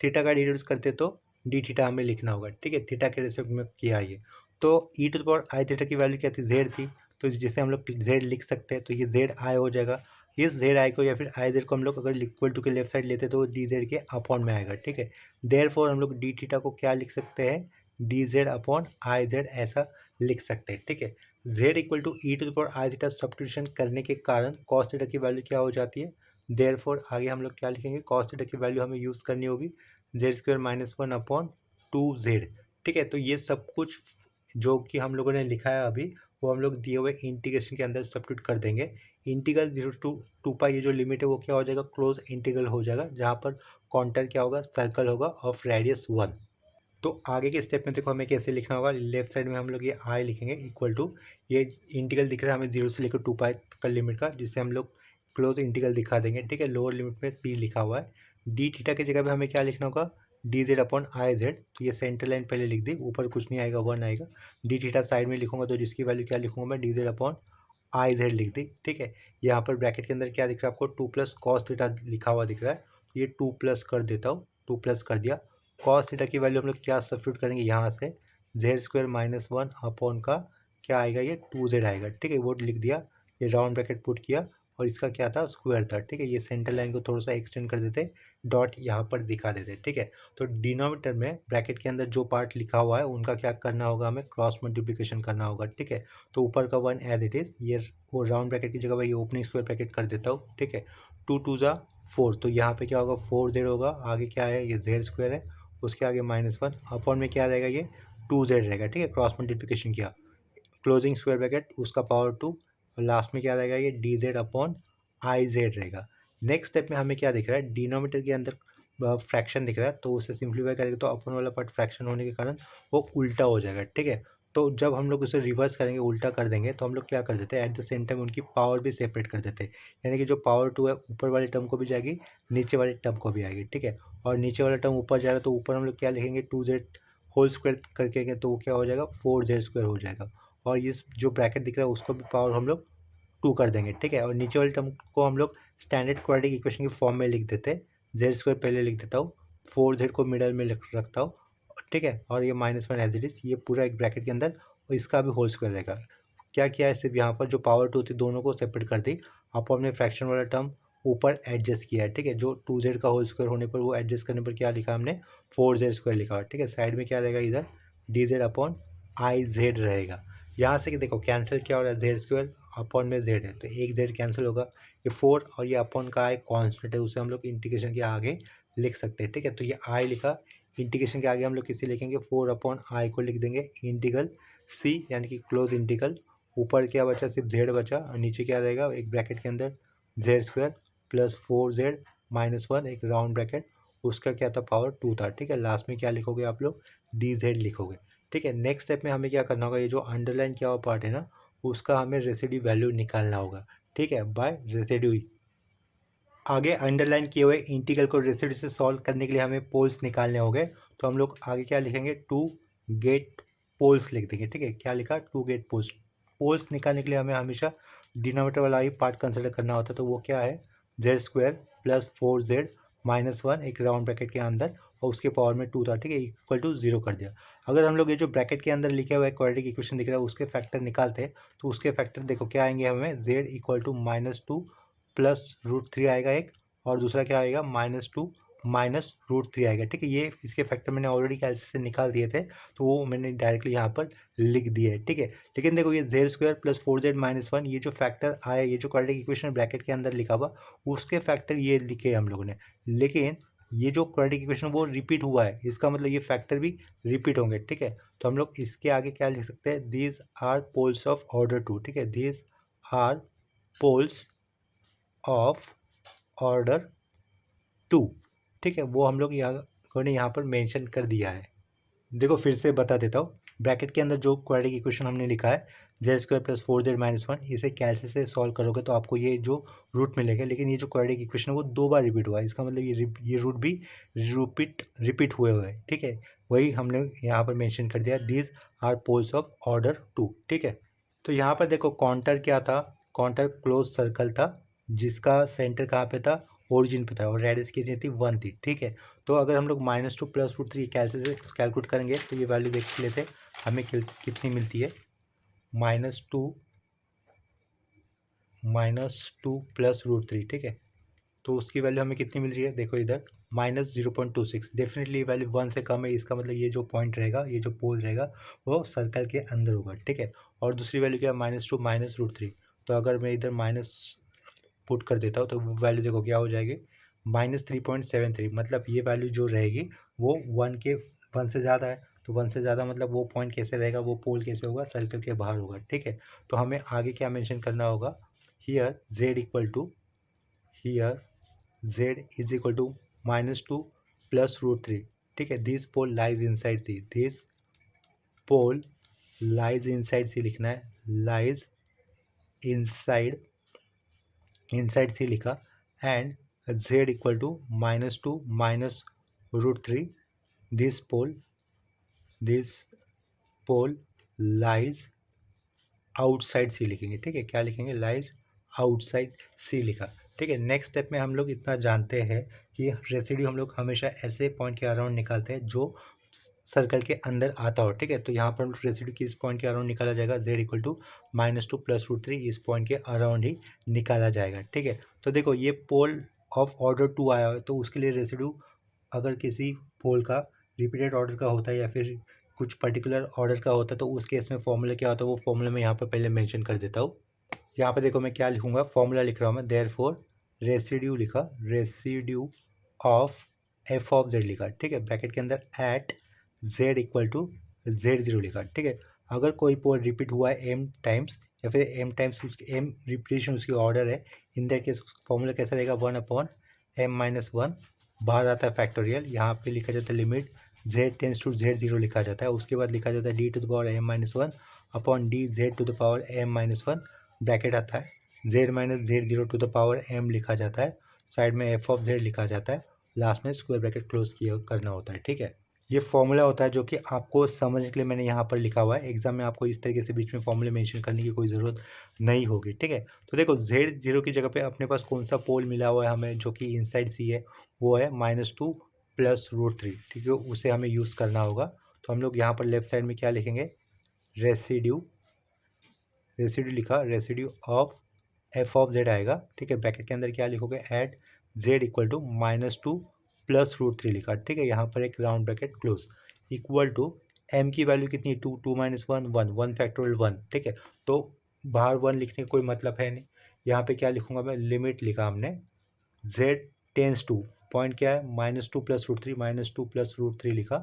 थीटा का डी रेड्यूस करते तो डी थीटा हमें लिखना होगा, ठीक है। थीटा के रेस्पेक्ट में किया ये, तो E to the power I theta की वैल्यू क्या थी, जेड थी, तो जिसे हम लोग जेड लिख सकते हैं, तो ये जेड आई हो जाएगा। इस जेड आई को या फिर आई जेड को हम लोग अगर इक्वल टू के लेफ्ट साइड लेते तो डी जेड के अपॉन में आएगा, ठीक है। देयरफॉर हम लोग डी थीटा को क्या लिख सकते हैं, डी जेड अपॉन आई जेड ऐसा लिख सकते हैं, ठीक है। Z equal to e to the power I theta substitution करने के कारण कॉस थीटा की वैल्यू क्या हो जाती है, देयरफॉर आगे हम लोग क्या लिखेंगे, कॉस थीटा की वैल्यू हमें यूज़ करनी होगी Z square minus one upon two Z, ठीक है। तो ये सब कुछ जो कि हम लोगों ने लिखा है अभी, वो हम लोग दिए हुए इंटीग्रेशन के अंदर सब्स्टिट्यूट कर देंगे। इंटीग्रल 0 टू 2 पाई ये जो लिमिट है वो क्या हो जाएगा, क्लोज इंटीग्रल हो जाएगा, जहाँ पर कॉन्टर क्या होगा, सर्कल होगा ऑफ रेडियस 1। तो आगे के स्टेप में देखो हमें कैसे लिखना होगा, लेफ्ट साइड में हम लोग ये आई लिखेंगे इक्वल टू, ये इंटीग्रल दिख रहा है हमें 0 से लेकर 2 पाई का लिमिट का, जिससे हम लोग क्लोज इंटीग्रल दिखा देंगे, ठीक है। लोअर लिमिट में सी लिखा हुआ है। डी थीटा की जगह पे हमें क्या लिखना होगा, डी जेड अपॉन आई जेड, तो ये सेंटर लाइन पहले लिख दी, ऊपर कुछ नहीं आएगा, 1 आएगा। डी थीटा साइड में लिखूंगा तो जिसकी वैल्यू क्या लिखूंगा मैं, D Z upon I Z लिख दी, ठीक है। यहाँ पर ब्रैकेट के अंदर क्या दिख रहा है आपको, 2 प्लस कॉस थीटा लिखा हुआ दिख रहा है, ये 2 प्लस कर देता हूँ, 2 प्लस कर दिया। कॉस थीटा की वैल्यू हम लोग क्या सब्स्टिट्यूट करेंगे, यहाँ से Z square minus one upon का क्या आएगा, ये 2z आएगा, ठीक है। वो लिख दिया, ये राउंड ब्रैकेट पुट किया, और इसका क्या था, स्क्वायर था, ठीक है। ये सेंटर लाइन को थोड़ा सा एक्सटेंड कर देते, डॉट यहाँ पर दिखा देते, ठीक है। तो डिनोमिनेटर में ब्रैकेट के अंदर जो पार्ट लिखा हुआ है उनका क्या करना होगा, हमें क्रॉस मल्टीप्लिकेशन करना होगा, ठीक है। तो ऊपर का 1 एज इट इज़, ये वो राउंड ब्रैकेट की जगह पर ये ओपनिंग स्क्वायर ब्रैकेट कर देता हूँ, ठीक है। 2 2 ज़ा 4, तो यहाँ पे क्या होगा, 4z होगा, आगे क्या है, ये जेड स्क्वायर है, उसके आगे -1 अपॉन में क्या रहेगा, ये 2z रहेगा, ठीक है। क्रॉस मल्टीप्लिकेशन किया, क्लोजिंग स्क्वायर ब्रैकेट उसका पावर 2, और लास्ट में क्या रहेगा, ये D Z upon I Z रहेगा। नेक्स्ट स्टेप में हमें क्या दिख रहा है, डिनोमीटर के अंदर फ्रैक्शन दिख रहा है, तो उसे सिंप्लीफाई करेंगे तो अपन वाला पार्ट फ्रैक्शन होने के कारण वो उल्टा हो जाएगा, ठीक है। तो जब हम लोग उसे रिवर्स करेंगे, उल्टा कर देंगे, तो हम लोग क्या कर देते हैं, एट द सेम टाइम उनकी पावर भी सेपरेट कर देते हैं, यानी कि जो पावर 2 है ऊपर वाले टर्म को भी जाएगी, नीचे वाले टर्म को भी आएगी, ठीक है। और नीचे वाला टर्म ऊपर जा रहा है तो ऊपर हम लोग क्या लिखेंगे, 2z होल स्क्वायर करके, तो वो क्या हो जाएगा, 4z स्क्वायर हो जाएगा। और इस जो ब्रैकेट दिख रहा है उसको भी पावर हम लोग 2 कर देंगे, ठीक है। और नीचे वाले टर्म को हम लोग स्टैंडर्ड क्वाड्रेटिक इक्वेशन की फॉर्म में लिख देते हैं, जेड स्क्वायर पहले लिख देता हूँ, 4z को मिडल में रखता हूँ, ठीक है। और ये -1 एज इट इज़, ये पूरा एक ब्रैकेट के अंदर, और इसका भी होल स्क्वायर रहेगा। क्या किया है, सिर्फ यहाँ पर जो पावर 2 थी दोनों को सेपरेट कर दी, आप हमने फ्रैक्शन वाला टर्म ऊपर एडजस्ट किया है, ठीक है। जो 2z का होल स्क्वायर होने पर वो एडजस्ट करने पर क्या लिखा हमने, 4z स्क्वायर लिखा, ठीक है। साइड में क्या रहेगा, इधर D Z upon I Z रहेगा। यहाँ से कि देखो कैंसिल क्या हो रहा है, जेड स्क्वायर अपॉन में जेड है, तो एक जेड कैंसिल होगा, ये 4 और ये अपॉन का आई कॉन्स्टेंट है, उसे हम लोग इंटीग्रेशन के आगे लिख सकते हैं, ठीक है। तो ये आई लिखा, इंटीग्रेशन के आगे हम लोग किसी लिखेंगे, 4 अपॉन आई को लिख देंगे इंटीग्रल सी, यानी कि क्लोज इंटीग्रल। ऊपर क्या बचा, सिर्फ जेड बचा, और नीचे क्या रहेगा, एक ब्रैकेट के अंदर जेड स्क्वायर प्लस 4z -1, एक राउंड ब्रैकेट, उसका क्या था, पावर 2 था, ठीक है। लास्ट में क्या लिखोगे आप लोग, डी जेड लिखोगे, ठीक है। नेक्स्ट स्टेप में हमें क्या करना होगा, ये जो अंडरलाइन किया हुआ पार्ट है ना, उसका हमें रेसिड्यू वैल्यू निकालना होगा, ठीक है, बाय रेसिड्यू। आगे अंडरलाइन किए हुए इंटीग्रल को रेसिड्यू से सॉल्व करने के लिए हमें पोल्स निकालने होंगे, तो हम लोग आगे क्या लिखेंगे, 2 गेट पोल्स लिख देंगे, ठीक है। क्या लिखा, 2 गेट पोल्स। पोल्स निकालने के लिए हमें हमेशा डिनोमिनेटर वाला ही पार्ट कंसिडर करना होता है, तो वो क्या है, जेड स्क्वायर प्लस 4z -1, एक राउंड ब्रैकेट के अंदर, और उसके पावर में 2 था, ठीक है, इक्वल टू 0 कर दिया। अगर हम लोग ये जो ब्रैकेट के अंदर लिखे हुआ है क्वाड्रेटिक इक्वेशन दिख रहा है उसके फैक्टर निकालते हैं, तो उसके फैक्टर देखो क्या आएंगे हमें, z इक्वल टू -2 प्लस √3 आएगा एक, और दूसरा क्या आएगा, -2 माइनस √3 आएगा, ठीक है। ये इसके फैक्टर मैंने ऑलरेडी कैलसी से निकाल दिए थे, तो वो मैंने डायरेक्टली यहाँ पर लिख दिए है, ठीक है। लेकिन देखो ये जेड स्क्वायर प्लस 4z -1, ये जो फैक्टर आया, ये जो क्वाड्रेटिक इक्वेशन ब्रैकेट के अंदर लिखा हुआ, उसके फैक्टर ये लिखे हम लोगों ने, लेकिन ये जो क्वाड्रेटिक इक्वेशन वो रिपीट हुआ है, इसका मतलब ये फैक्टर भी रिपीट होंगे, ठीक है। तो हम लोग इसके आगे क्या लिख सकते हैं, these are poles of order 2, ठीक है, these are poles of order 2, ठीक है। वो हम लोग यहाँ पर मेंशन कर दिया है। देखो फिर से बता देता हूँ, ब्रैकेट के अंदर जो क्वाड्रेटिक इक्वेशन हमने लिखा है जेड स्क्वायर प्लस 4z-1, इसे कैलसी से सॉल्व करोगे तो आपको ये जो रूट मिलेगा, लेकिन ये जो क्वाड्रेटिक इक्वेशन है वो 2 बार रिपीट हुआ है, इसका मतलब ये रूट भी रिपीट हुए हुए हैं, ठीक है। वही हमने यहाँ पर मेंशन कर दिया, these are poles of order 2, ठीक है। तो यहाँ पर देखो काउंटर क्या था, काउंटर क्लोज सर्कल था जिसका सेंटर कहाँ पे था, ओरिजिन पे था, और रेडियस की थी 1 थी, ठीक है। तो अगर हम लोग -2 + √3 कैलसी से कैलकुलेट करेंगे तो ये वैल्यू देख लेते हैं हमें कितनी मिलती है। -2 + √3, ठीक है। तो उसकी वैल्यू हमें कितनी मिल रही है, देखो इधर -0.26। डेफिनेटली वैल्यू 1 से कम है, इसका मतलब ये जो पॉइंट रहेगा, ये जो पोल रहेगा वो सर्कल के अंदर होगा, ठीक है। और दूसरी वैल्यू क्या है, -2 - √3। तो अगर मैं इधर माइनस पुट कर देता हूँ तो वैल्यू देखो क्या हो जाएगी, -3.73। मतलब ये वैल्यू जो रहेगी वो 1 से ज़्यादा है, तो 1 से ज़्यादा मतलब वो पॉइंट कैसे रहेगा, वो पोल कैसे होगा, सर्कल के बाहर होगा, ठीक है। तो हमें आगे क्या मेंशन करना होगा, हियर z इक्वल टू -2 + √3, ठीक है। This pole lies inside C, this pole lies inside C लिखना है, लाइज इनसाइड सी लिखा, and z equal to -2 - √3, this pole lies outside C लिखेंगे, ठीक है। क्या लिखेंगे, लाइज आउटसाइड सी लिखा, ठीक है। नेक्स्ट स्टेप में हम लोग इतना जानते हैं कि रेसिड्यू हम लोग हमेशा ऐसे पॉइंट के अराउंड निकालते हैं जो सर्कल के अंदर आता हो, ठीक है। तो यहाँ पर रेसिड्यू किस पॉइंट के अराउंड निकाला जाएगा, z इक्वल टू -2 + √3, इस पॉइंट के अराउंड ही निकाला जाएगा, ठीक है। तो देखो ये पोल ऑफ ऑर्डर 2 आया है, तो उसके लिए रेसिड्यू अगर किसी पोल का रिपीटेड ऑर्डर का होता है या फिर कुछ पर्टिकुलर ऑर्डर का होता है तो उस केस में फॉर्मूला क्या होता है, वो फॉर्मूला मैं यहाँ पर पहले मेंशन कर देता हूँ। यहाँ पे देखो मैं क्या लिखूँगा, फॉर्मूला लिख रहा हूँ मैं, देयरफॉर रेसिड्यू लिखा, residue of f of Z लिखा, ठीक है। ब्रैकेट के अंदर eight z equal to Z0 लिखा, ठीक है। अगर कोई पोल रिपीट हुआ है m टाइम्स या फिर m टाइम्स m रिपीटेशन उसकी ऑर्डर है, इन दैट केस फॉर्मूला कैसा रहेगा, 1/m-1, बाहर आता है फैक्टोरियल, यहाँ पे लिखा जाता है limit z tends to Z0 लिखा जाता है, उसके बाद लिखा जाता है d⁻m-1 अपॉन dz⁻m-1, ब्रैकेट आता है z-z0 लिखा जाता है, साइड में f ऑफ z लिखा जाता है, लास्ट में स्क्वायर ब्रैकेट क्लोज किया करना होता है, ठीक है। ये फॉर्मूला होता है जो कि आपको समझने के लिए मैंने यहाँ पर लिखा हुआ है, एग्जाम में आपको इस तरीके से बीच में फॉर्मूले मेंशन करने की कोई ज़रूरत नहीं होगी, ठीक है। तो देखो Z0 की जगह पे अपने पास कौन सा पोल मिला हुआ है हमें, जो कि इनसाइड सी है, वो है -2 + √3, ठीक है। उसे हमें यूज़ करना होगा, तो हम लोग यहाँ पर लेफ्ट साइड में क्या लिखेंगे, रेसिड्यू लिखा, residue of f of Z आएगा, ठीक है। ब्रैकेट के अंदर क्या लिखोगे, एट जेड इक्वल टू -2 + √3 लिखा, ठीक है। यहाँ पर एक round bracket close, equal to M की वैल्यू कितनी है, 2 2 - 1 1 1 फैक्टोरियल 1, ठीक है। तो बाहर 1 लिखने का कोई मतलब है नहीं, यहाँ पे क्या लिखूंगा मैं, लिमिट लिखा हमने, जेड टेंस टू, पॉइंट क्या है, -2 + √3, -2 + √3 लिखा,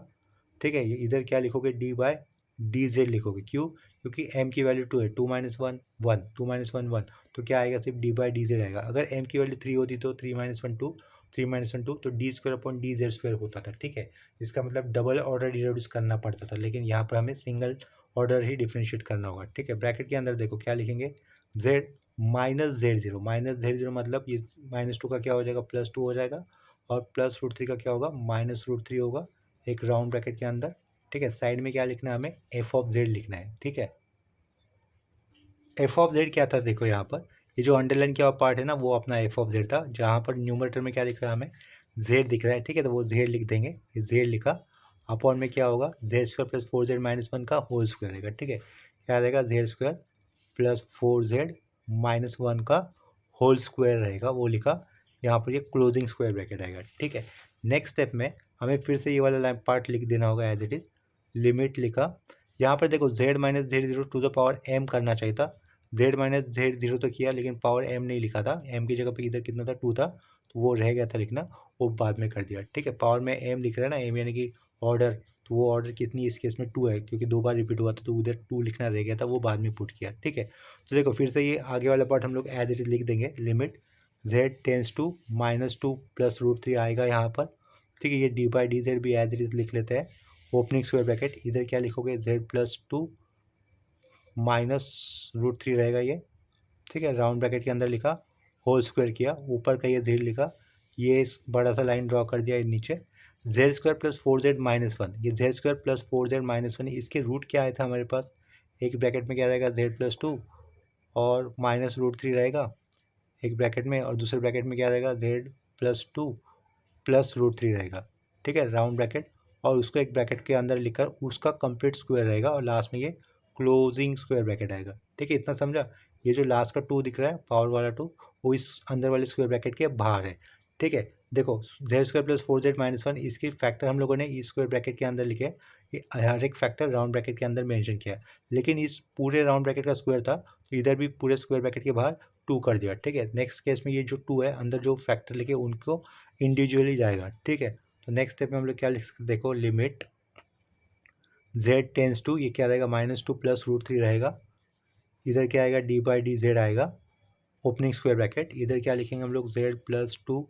ठीक है। इधर क्या लिखोगे, d/dz लिखोगे, क्यों, क्योंकि m की वैल्यू 2 है, 2 - 1 1, 2 - 1 1, तो क्या आएगा, सिर्फ d/dz आएगा। अगर m की वैल्यू 3 होती तो 3 - 1 2, 3 - 1 2, तो d² / dz² होता था, ठीक है। इसका मतलब डबल ऑर्डर डिड्यूस करना पड़ता था, लेकिन यहाँ पर हमें सिंगल ऑर्डर ही डिफ्रेंशिएट करना होगा, ठीक है। ब्रैकेट के अंदर देखो क्या लिखेंगे, z -z0 मतलब ये -2 का क्या हो जाएगा, +2 हो जाएगा, और +√3 का क्या होगा, -√3 होगा, एक राउंड ब्रैकेट के अंदर, ठीक है। साइड में क्या लिखना है, हमें एफ ऑफ जेड लिखना है, ठीक है। एफ ऑफ जेड क्या था, देखो यहाँ पर ये जो अंडरलाइन किया हुआ पार्ट है ना, वो अपना एफ ऑफ जेड था, जहाँ पर न्यूमरेटर में क्या दिख रहा है, हमें जेड दिख रहा है, ठीक है। तो वो जेड लिख देंगे, ये जेड लिखा, अपॉन में क्या होगा, z² + 4z-1 का होल स्क्वायर रहेगा, ठीक है। क्या रहेगा, z² + 4z-1 का होल स्क्वायर रहेगा, वो लिखा, यहाँ पर ये क्लोजिंग स्क्वायर ब्रैकेट आएगा, ठीक है। नेक्स्ट स्टेप में हमें फिर से ये वाला पार्ट लिख देना होगा, एज इट इज़, लिमिट लिखा, यहाँ पर देखो z-z0 to the power m करना चाहिए था, z-z0 तो किया, लेकिन पावर m नहीं लिखा था, m की जगह पे इधर कितना था, 2 था, तो वो रह गया था लिखना, वो बाद में कर दिया, ठीक है। पावर में m लिख रहा है ना, m यानी कि ऑर्डर, तो वो ऑर्डर कितनी इस केस में 2 है, क्योंकि 2 बार रिपीट हुआ था, तो उधर 2 लिखना रह गया था, वो बाद में पुट किया, ठीक है। तो देखो फिर से ये आगे वाला पार्ट हम लोग एज इट इज लिख देंगे, लिमिट z टेंस टू -2 + √3 आएगा यहाँ पर, ठीक है। ये d/dz भी एज इट इज लिख लेते हैं, ओपनिंग स्क्वायर ब्रैकेट, इधर क्या लिखोगे z+2 माइनस √3 रहेगा ये, ठीक है, राउंड ब्रैकेट के अंदर लिखा, होल स्क्वायर किया, ऊपर का ये z लिखा, ये इस बड़ा सा लाइन ड्रॉ कर दिया नीचे, z² + 4z-1, ये z² + 4z-1, इसके रूट क्या आया था हमारे पास, एक ब्रैकेट में क्या रहेगा z+2 और -√3 रहेगा एक ब्रैकेट में, और दूसरे ब्रैकेट में क्या रहेगा z+2 +√3 रहेगा, ठीक है, राउंड ब्रैकेट, और उसको एक ब्रैकेट के अंदर लिखकर उसका कंप्लीट स्क्वायर रहेगा, और लास्ट में ये क्लोजिंग स्क्वायर ब्रैकेट आएगा, ठीक है, इतना समझा। ये जो लास्ट का 2 दिख रहा है, पावर वाला 2, वो इस अंदर वाले स्क्वायर ब्रैकेट के बाहर है, ठीक है। देखो z² + 4z-1, इसके फैक्टर हम लोगों ने इस स्क्वायर ब्रैकेट के अंदर लिखे, ये हर एक फैक्टर राउंड ब्रैकेट के अंदर मेंशन किया, लेकिन इस पूरे राउंड ब्रैकेट का स्क्वायर था, तो इधर भी पूरे स्क्वायर ब्रैकेट के बाहर 2 कर दिया, ठीक है। नेक्स्ट केस में ये जो 2 है, अंदर जो फैक्टर लिखे उनको इंडिविजुअली जाएगा, ठीक है। तो नेक्स्ट स्टेप में हम लोग क्या लिख सकते, देखो लिमिट z टेंस टू, ये क्या रहेगा -2 +√3 रहेगा, इधर क्या आएगा d/dz आएगा, ओपनिंग स्क्वायर ब्रैकेट, इधर क्या लिखेंगे हम लोग z+2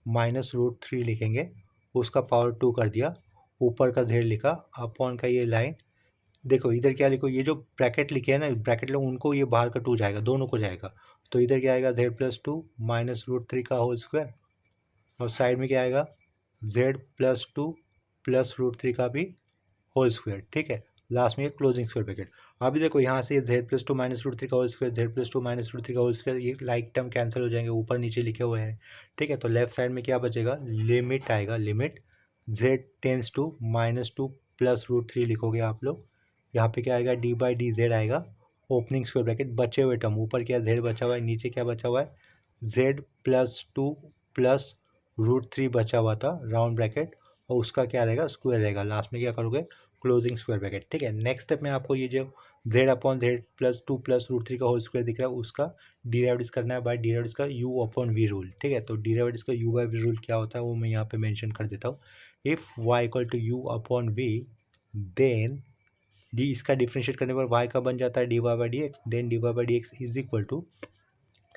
-√3 लिखेंगे, उसका पावर 2 कर दिया, ऊपर का z लिखा, अपॉन का ये लाइन, देखो इधर क्या लिखो, ये जो ब्रैकेट लिखे है ना, ब्रैकेट लोग उनको ये बाहर का 2 जाएगा, दोनों को जाएगा, तो इधर क्या आएगा z+2 -√3 का होल स्क्वायर, और साइड में क्या आएगा z+2 +√3 का भी होल स्क्वायर, ठीक है, लास्ट में ये क्लोजिंग स्क्वायर ब्रैकेट। अभी देखो यहाँ से z+2 -√3 का होल स्क्वायर, z+2 -√3 का होल स्क्वायर, ये लाइक टर्म कैंसिल हो जाएंगे, ऊपर नीचे लिखे हुए हैं, ठीक है। तो लेफ्ट साइड में क्या बचेगा, लिमिट आएगा, लिमिट z टेंस टू -2 +√3 लिखोगे आप लोग, यहाँ पे क्या आएगा d/dz आएगा, ओपनिंग स्क्वायर ब्रैकेट, बचे हुए टर्म, ऊपर क्या z बचा हुआ है, नीचे क्या बचा हुआ है z+2 +√3 बचा हुआ था, राउंड ब्रैकेट, और उसका क्या रहेगा स्क्वायर रहेगा, लास्ट में क्या करोगे क्लोजिंग स्क्वायर ब्रैकेट, ठीक है। नेक्स्ट स्टेप में आपको ये जो z/z+2 +√3 का होल स्क्वायर दिख रहा है, उसका डिराइव करना है बाय डिराइव का u/v रूल, ठीक है। तो डिराइव का u/v रूल क्या होता है वो मैं यहाँ पे मेंशन कर देता हूँ, if y = u/v, then D, इसका डिफ्रेंशिएट करने पर y का बन जाता है dy/dx, then dy/dx is equal to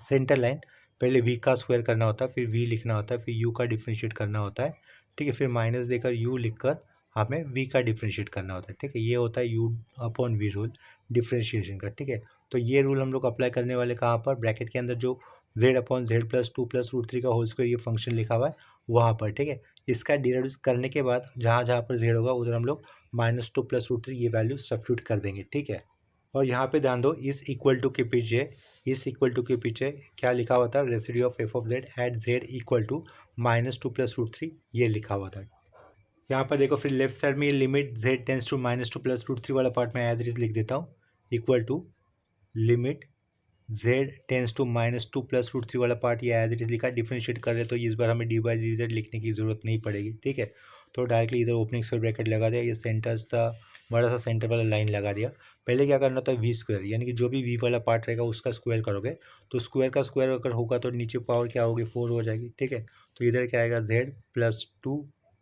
centre line, पहले v का स्क्वायर करना होता है, फिर v लिखना होता है, फिर u का डिफ्रेंशिएट करना होता है, ठीक है, फिर माइनस देकर u लिखकर हमें v का डिफ्रेंशिएट करना होता है, ठीक है, ये होता है u/v रूल डिफ्रेंशिएशन का, ठीक है। तो ये रूल हम लोग अप्लाई करने वाले कहाँ पर, ब्रैकेट के अंदर जो z/z+2 +√3 का होल स्क्वायर ये फंक्शन लिखा हुआ है वहाँ पर, ठीक है। इसका डिराइव करने के बाद जहाँ जहाँ पर z होगा उधर हम लोग -2 +√3 ये वैल्यू सब्स्टिट्यूट कर देंगे, ठीक है। और यहाँ पे ध्यान दो, इस इक्वल टू के पीछे, इस इक्वल टू के पीछे क्या लिखा हुआ था, residue of f(z) at z equal to -2 +√3, ये लिखा हुआ था। यहाँ पर देखो फिर लेफ्ट साइड में ये लिमिट z टेंस टू -2 +√3 वाला पार्ट में एज इट इज लिख देता हूँ, equal to limit z tends to -2 +√3 वाला पार्ट ये एज इट इज लिखा, डिफरेंशिएट कर रहे तो इस बार हमें d/dz लिखने की ज़रूरत नहीं पड़ेगी, ठीक है। तो डायरेक्टली इधर ओपनिंग स्क्वायर ब्रैकेट लगा दिया, ये सेंटर का बड़ा सा सेंटर वाला लाइन लगा दिया। पहले क्या करना था, v², यानी कि जो भी v वाला पार्ट रहेगा उसका स्क्वायर करोगे, तो स्क्वायर का स्क्वायर अगर होगा तो नीचे पावर क्या होगी 4 हो जाएगी, ठीक है। तो इधर क्या आएगा z+2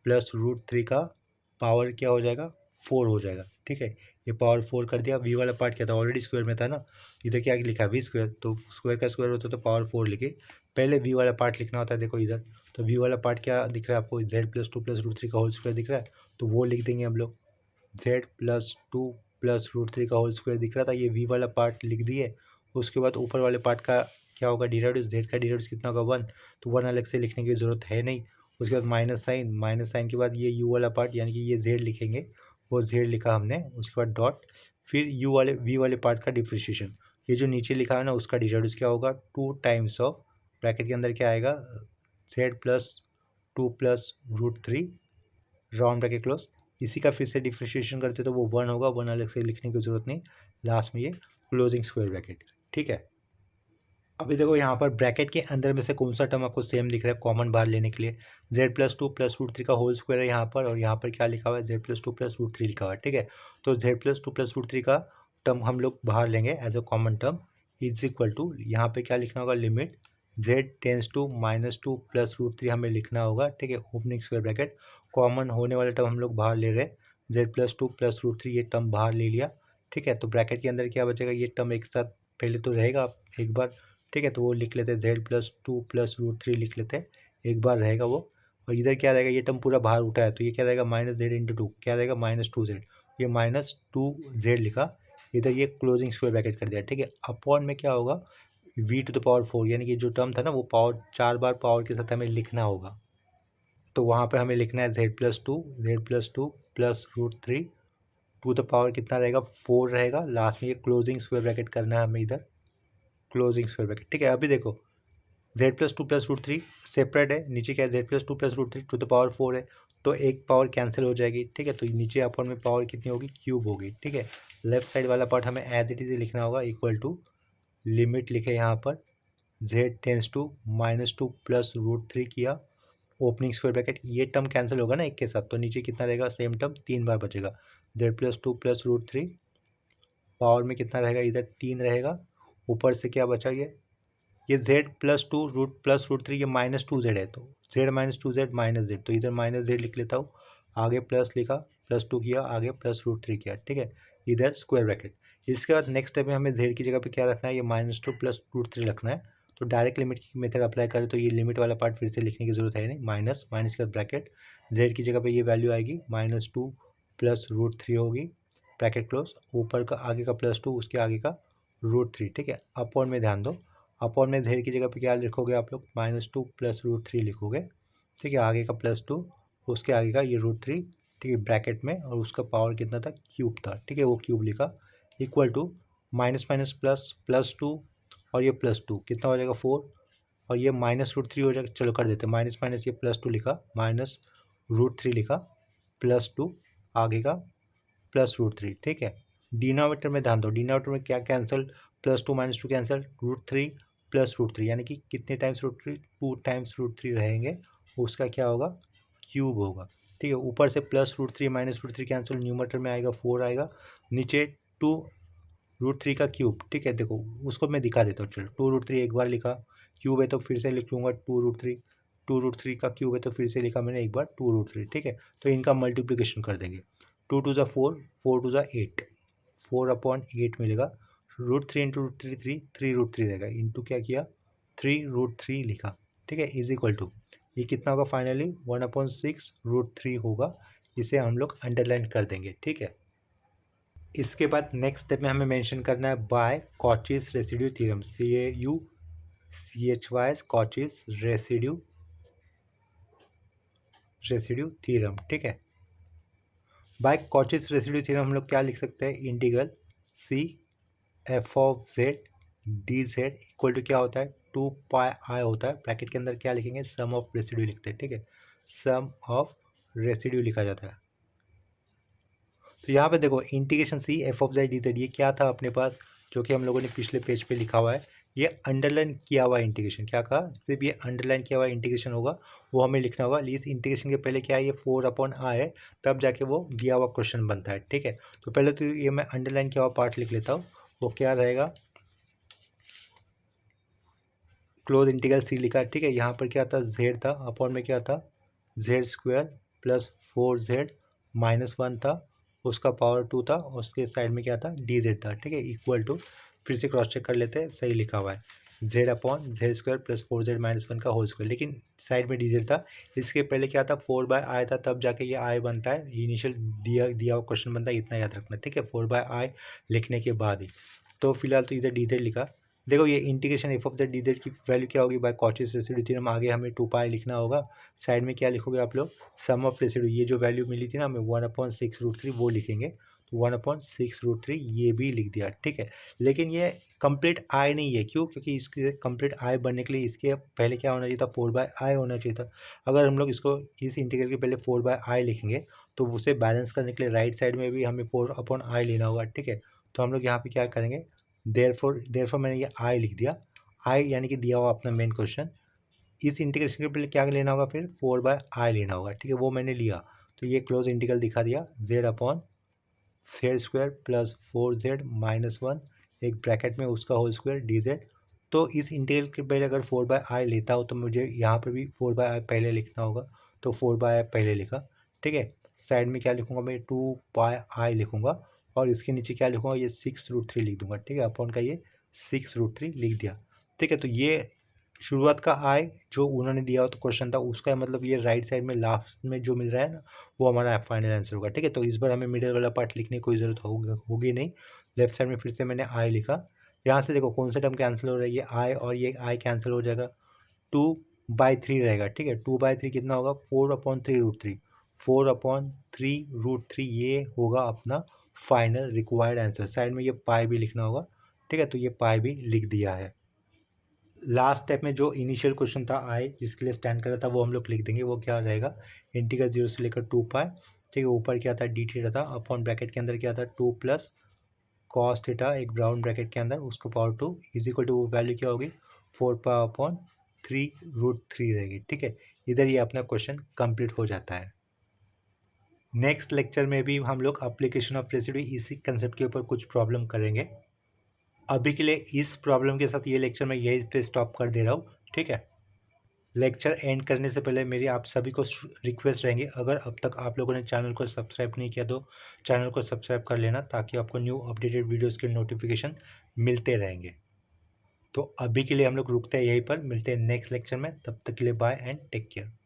+√3 का पावर क्या हो जाएगा 4 हो जाएगा, ठीक है। ये पावर 4 कर दिया, v वाला पार्ट क्या था ऑलरेडी स्क्वायर में था ना, इधर क्या लिखा है v², तो स्क्वायर का स्क्वायर होता तो पावर 4 लिखे, पहले v वाला पार्ट लिखना होता है, देखो इधर, तो v वाला पार्ट क्या दिख रहा है आपको, z+2 +√3 का होल स्क्वायर दिख रहा है, तो वो लिख देंगे हम लोग, z+2 +√3 का होल स्क्वायर दिख रहा था, ये v वाला पार्ट लिख दिए। उसके बाद ऊपर वाले पार्ट का क्या होगा डिराइव, z का डिराइव कितना होगा 1, तो 1 अलग से लिखने की ज़रूरत है नहीं। उसके बाद माइनस साइन के बाद ये u वाला पार्ट, यानी कि ये z लिखेंगे, वो z लिखा हमने, उसके बाद डॉट, फिर v वाले पार्ट का डिफ्रेंशिएशन, ये जो नीचे लिखा है ना उसका डिराइव क्या होगा 2 टाइम्स ऑफ, ब्रैकेट के अंदर क्या आएगा z+2 +√3 राउंड ब्रैकेट क्लोज, इसी का फिर से डिफ्रेंशिएशन करते तो वो 1 होगा, 1 अलग से लिखने की ज़रूरत नहीं, लास्ट में ये क्लोजिंग स्क्वायर ब्रैकेट, ठीक है। अभी देखो यहाँ पर ब्रैकेट के अंदर में से कौन सा टर्म आपको सेम दिख रहा है कॉमन बाहर लेने के लिए, z+2 +√3 का होल स्क्वायर है यहाँ पर, और यहाँ पर क्या लिखा हुआ है z+2 +√3 लिखा हुआ है, ठीक है। तो z+2 +√3 का टर्म हम लोग बाहर लेंगे as a common term, is equal to, यहाँ पे क्या लिखना होगा, लिमिट z टेंस टू -2 +√3 हमें लिखना होगा, ठीक है, ओपनिंग स्क्वायर ब्रैकेट, कॉमन होने वाला टर्म हम लोग बाहर ले रहे हैं, z+2 +√3 ये टर्म बाहर ले लिया, ठीक है। तो ब्रैकेट के अंदर क्या बचेगा, ये टर्म एक साथ पहले तो रहेगा एक बार, ठीक है, तो वो लिख लेते हैं z+2 +√3 लिख लेते हैं, एक बार रहेगा वो, और इधर क्या रहेगा, ये टर्म पूरा बाहर उठा है तो ये क्या रहेगा -z/2, क्या रहेगा -2z, ये -2z लिखा, इधर ये क्लोजिंग स्क्वायर ब्रैकेट कर दिया, ठीक है। अपॉन में क्या होगा, v⁴, यानी कि जो टर्म था ना वो पावर 4 बार पावर के साथ हमें लिखना होगा, तो वहाँ पर हमें लिखना है z+2 plus √3 to the power कितना रहेगा 4 रहेगा, लास्ट में ये क्लोजिंग स्क्वायर ब्रैकेट करना है हमें इधर, क्लोजिंग स्क्वायर ब्रैकेट, ठीक है। अभी देखो z+2 प्लस √3 सेपरेट है, नीचे क्या है z+2 plus √3 to the power 4 है, तो एक पावर कैंसिल हो जाएगी, ठीक है। तो नीचे अपॉन में पावर कितनी होगी, क्यूब होगी, ठीक है। लेफ्ट साइड वाला पार्ट हमें एज इट इज लिखना होगा, इक्वल टू लिमिट लिखे यहाँ पर z टेंस टू -2 प्लस √3 किया, ओपनिंग स्क्वायर ब्रैकेट, ये टर्म कैंसिल होगा ना एक के साथ, तो नीचे कितना रहेगा, सेम टर्म 3 बार बचेगा, z+2 प्लस √3 पावर में कितना रहेगा, इधर 3 रहेगा, ऊपर से क्या बचा, ये z+2 √3 ये -2z है, तो z-2z -z, तो इधर -z लिख लेता हूँ, आगे प्लस लिखा, +2 किया, आगे प्लस √3 किया, ठीक है, इधर स्क्वायर ब्रैकेट। इसके बाद नेक्स्ट स्टेप में हमें z की जगह पे क्या रखना है, ये -2 प्लस √3 रखना है, तो डायरेक्ट लिमिट की मेथड अप्लाई करें तो ये लिमिट वाला पार्ट फिर से लिखने की जरूरत है नहीं, माइनस माइनस के बाद ब्रैकेट, z की जगह पे ये वैल्यू आएगी -2 प्लस √3 होगी, ब्रैकेट क्लोज, ऊपर का आगे का +2 उसके आगे का √3, ठीक है। अपॉन में ध्यान दो, अपॉन में z की जगह पे क्या लिखोगे आप लोग, -2 प्लस √3 लिखोगे, ठीक है, आगे का +2 उसके आगे का ये √3, ठीक है, ब्रैकेट में, और उसका पावर कितना था, क्यूब था, ठीक है, वो क्यूब लिखा, equal to minus minus plus +2 और ये +2 कितना हो जाएगा 4, और ये -√3 हो जाएगा, चलो कर देते हैं, माइनस माइनस ये +2 लिखा, -√3 लिखा, +2 आगे का +√3, ठीक है। डिनोमिनेटर में ध्यान दो, डिनोमिनेटर में क्या कैंसिल, +2 -2 कैंसिल, √3 प्लस √3, यानी कि कितने टाइम्स √3, 2 टाइम्स √3 रहेंगे, उसका क्या होगा, क्यूब होगा, ठीक है। ऊपर से +√3 -√3 कैंसिल, न्यूमरेटर में आएगा 4 आएगा, नीचे 2 √3 का क्यूब, ठीक है। देखो उसको मैं दिखा देता हूँ, चलो 2 √3 एक बार लिखा, क्यूब है तो फिर से लिख लूँगा 2 √3 का क्यूब है तो फिर से लिखा मैंने एक बार 2 √3, ठीक है। तो इनका मल्टीप्लिकेशन कर देंगे, 2 2 4, 4 2 8, 4/8 मिलेगा, √3 इंटू √3 3 रहेगा, इंटू क्या किया 3 √3 लिखा, ठीक है, इज इक्वल टू, ये कितना होगा फाइनली 1/6 √3 होगा, इसे हम लोग अंडरलाइन कर देंगे, ठीक है। इसके बाद नेक्स्ट स्टेप में हमें मेंशन करना है by Cauchy's residue theorem, CAUCHY Cauchy's residue theorem, ठीक है। बाय कॉचीज रेसिड्यू थ्योरम हम लोग क्या लिख सकते हैं, इंटीग्रल CF(z)dz इक्वल टू क्या होता है, 2πi होता है, ब्रैकेट के अंदर क्या लिखेंगे, सम ऑफ रेसिड्यू लिखते हैं, ठीक है, सम ऑफ रेसिड्यू लिखा जाता है। तो यहाँ पे देखो इंटीग्रेशन CF(z)dz ये क्या था अपने पास, जो कि हम लोगों ने पिछले पेज पे लिखा हुआ है, ये अंडरलाइन किया हुआ इंटीग्रेशन, क्या कहा, सिर्फ ये अंडरलाइन किया हुआ इंटीग्रेशन होगा, वो हमें लिखना होगा। इस इंटीग्रेशन के पहले क्या है, ये 4/i है, तब जाके वो दिया हुआ क्वेश्चन बनता है, ठीक है। तो पहले तो ये मैं अंडरलाइन किया हुआ पार्ट लिख लेता हूँ, वो क्या रहेगा, क्लोज इंटीग्रल C लिखा है, ठीक है। यहाँ पर क्या था, z था, अपॉन में क्या था, z² प्लस 4z -1 था, उसका पावर 2 था, उसके साइड में क्या था, dz था, ठीक है, इक्वल टू, फिर से क्रॉस चेक कर लेते हैं, सही लिखा हुआ है, z/z² प्लस 4z -1 का होल स्क्वायर, लेकिन साइड में dz था, इसके पहले क्या था 4/i था, तब जाके ये i बनता है, इनिशियल दिया हुआ क्वेश्चन बनता है, इतना याद रखना, ठीक है, 4/i लिखने के बाद ही। तो फिलहाल तो इधर dz लिखा, देखो ये इंटीग्रेशन f(z)dz की वैल्यू क्या होगी, बाय कॉचीज रेसिड्यू थ्योरम, आगे हमें 2π लिखना होगा, साइड में क्या लिखोगे आप लोग, सम ऑफ रेसिड्यू, ये जो वैल्यू मिली थी ना हमें 1/6 √3 वो लिखेंगे, तो 1/6 √3 ये भी लिख दिया, ठीक है। लेकिन ये कंप्लीट आई नहीं है, क्यों, क्योंकि इसके कंप्लीट आई बनने के लिए इसके पहले क्या होना चाहिए था, 4/i होना चाहिए था। अगर हम लोग इसको इस इंटीग्रल के पहले 4/i लिखेंगे तो उसे बैलेंस करने के लिए राइट साइड में भी हमें 4/i लेना होगा, ठीक है। तो हम लोग यहाँ पे क्या करेंगे, देयरफॉर मैंने ये आई लिख दिया, आई यानी कि दिया हुआ अपना मेन क्वेश्चन, इस इंटीग्रेशन के पहले क्या लेना होगा, फिर 4/i लेना होगा, ठीक है, वो मैंने लिया, तो ये क्लोज इंटीग्रल दिखा दिया, z/z² प्लस 4z -1 एक ब्रैकेट में उसका होल स्क्वायर dz। तो इस इंटीग्रल के पहले अगर 4/i लेता हो तो मुझे यहाँ पर भी 4/i पहले लिखना होगा, तो 4/i पहले लिखा, ठीक है। साइड में क्या लिखूँगा मैं, 2πi लिखूँगा, और इसके नीचे क्या लिखूँगा, ये 6 √3 लिख दूंगा, ठीक है, अपॉन का ये 6 √3 लिख दिया, ठीक है। तो ये शुरुआत का आई जो उन्होंने दिया हो तो क्वेश्चन था उसका मतलब ये राइट साइड में लास्ट में जो मिल रहा है ना वो हमारा फाइनल आंसर होगा। ठीक है, तो इस बार हमें मिडिल वाला पार्ट लिखने की कोई ज़रूरत होगी नहीं। लेफ्ट साइड में फिर से मैंने आई लिखा। यहाँ से देखो कौन सा टर्म कैंसिल हो रहा है, ये आई और ये आई कैंसिल हो जाएगा। 2/3 रहेगा। ठीक है, 2/3 कितना होगा, 4/3√3। 4/3√3 ये होगा अपना फाइनल रिक्वायर्ड आंसर। साइड में ये पाई भी लिखना होगा। ठीक है, तो ये पाई भी लिख दिया है। लास्ट स्टेप में जो इनिशियल क्वेश्चन था आई जिसके लिए स्टैंड कर रहा था वो हम लोग लिख देंगे। वो क्या रहेगा, इंटीग्रल 0 से लेकर 2π। ठीक है, ऊपर क्या था डी थीटा था, अपॉन ब्रैकेट के अंदर क्या था 2 प्लस कॉस थीटा एक ब्राउन ब्रैकेट के अंदर उसको power 2 is equal to value क्या होगी 4π/3√3 रहेगी। ठीक है, इधर ये अपना क्वेश्चन कंप्लीट हो जाता है। नेक्स्ट लेक्चर में भी हम लोग एप्लीकेशन ऑफ रेसिड्यू इसी कंसेप्ट के ऊपर कुछ प्रॉब्लम करेंगे। अभी के लिए इस प्रॉब्लम के साथ ये लेक्चर मैं यहीं पे स्टॉप कर दे रहा हूँ। ठीक है, लेक्चर एंड करने से पहले मेरी आप सभी को रिक्वेस्ट रहेंगी, अगर अब तक आप लोगों ने चैनल को सब्सक्राइब नहीं किया तो चैनल को सब्सक्राइब कर लेना ताकि आपको न्यू अपडेटेड वीडियोस के नोटिफिकेशन मिलते रहेंगे। तो अभी के लिए हम लोग रुकते हैं यहीं पर, मिलते हैं नेक्स्ट लेक्चर में, तब तक के लिए बाय एंड टेक केयर।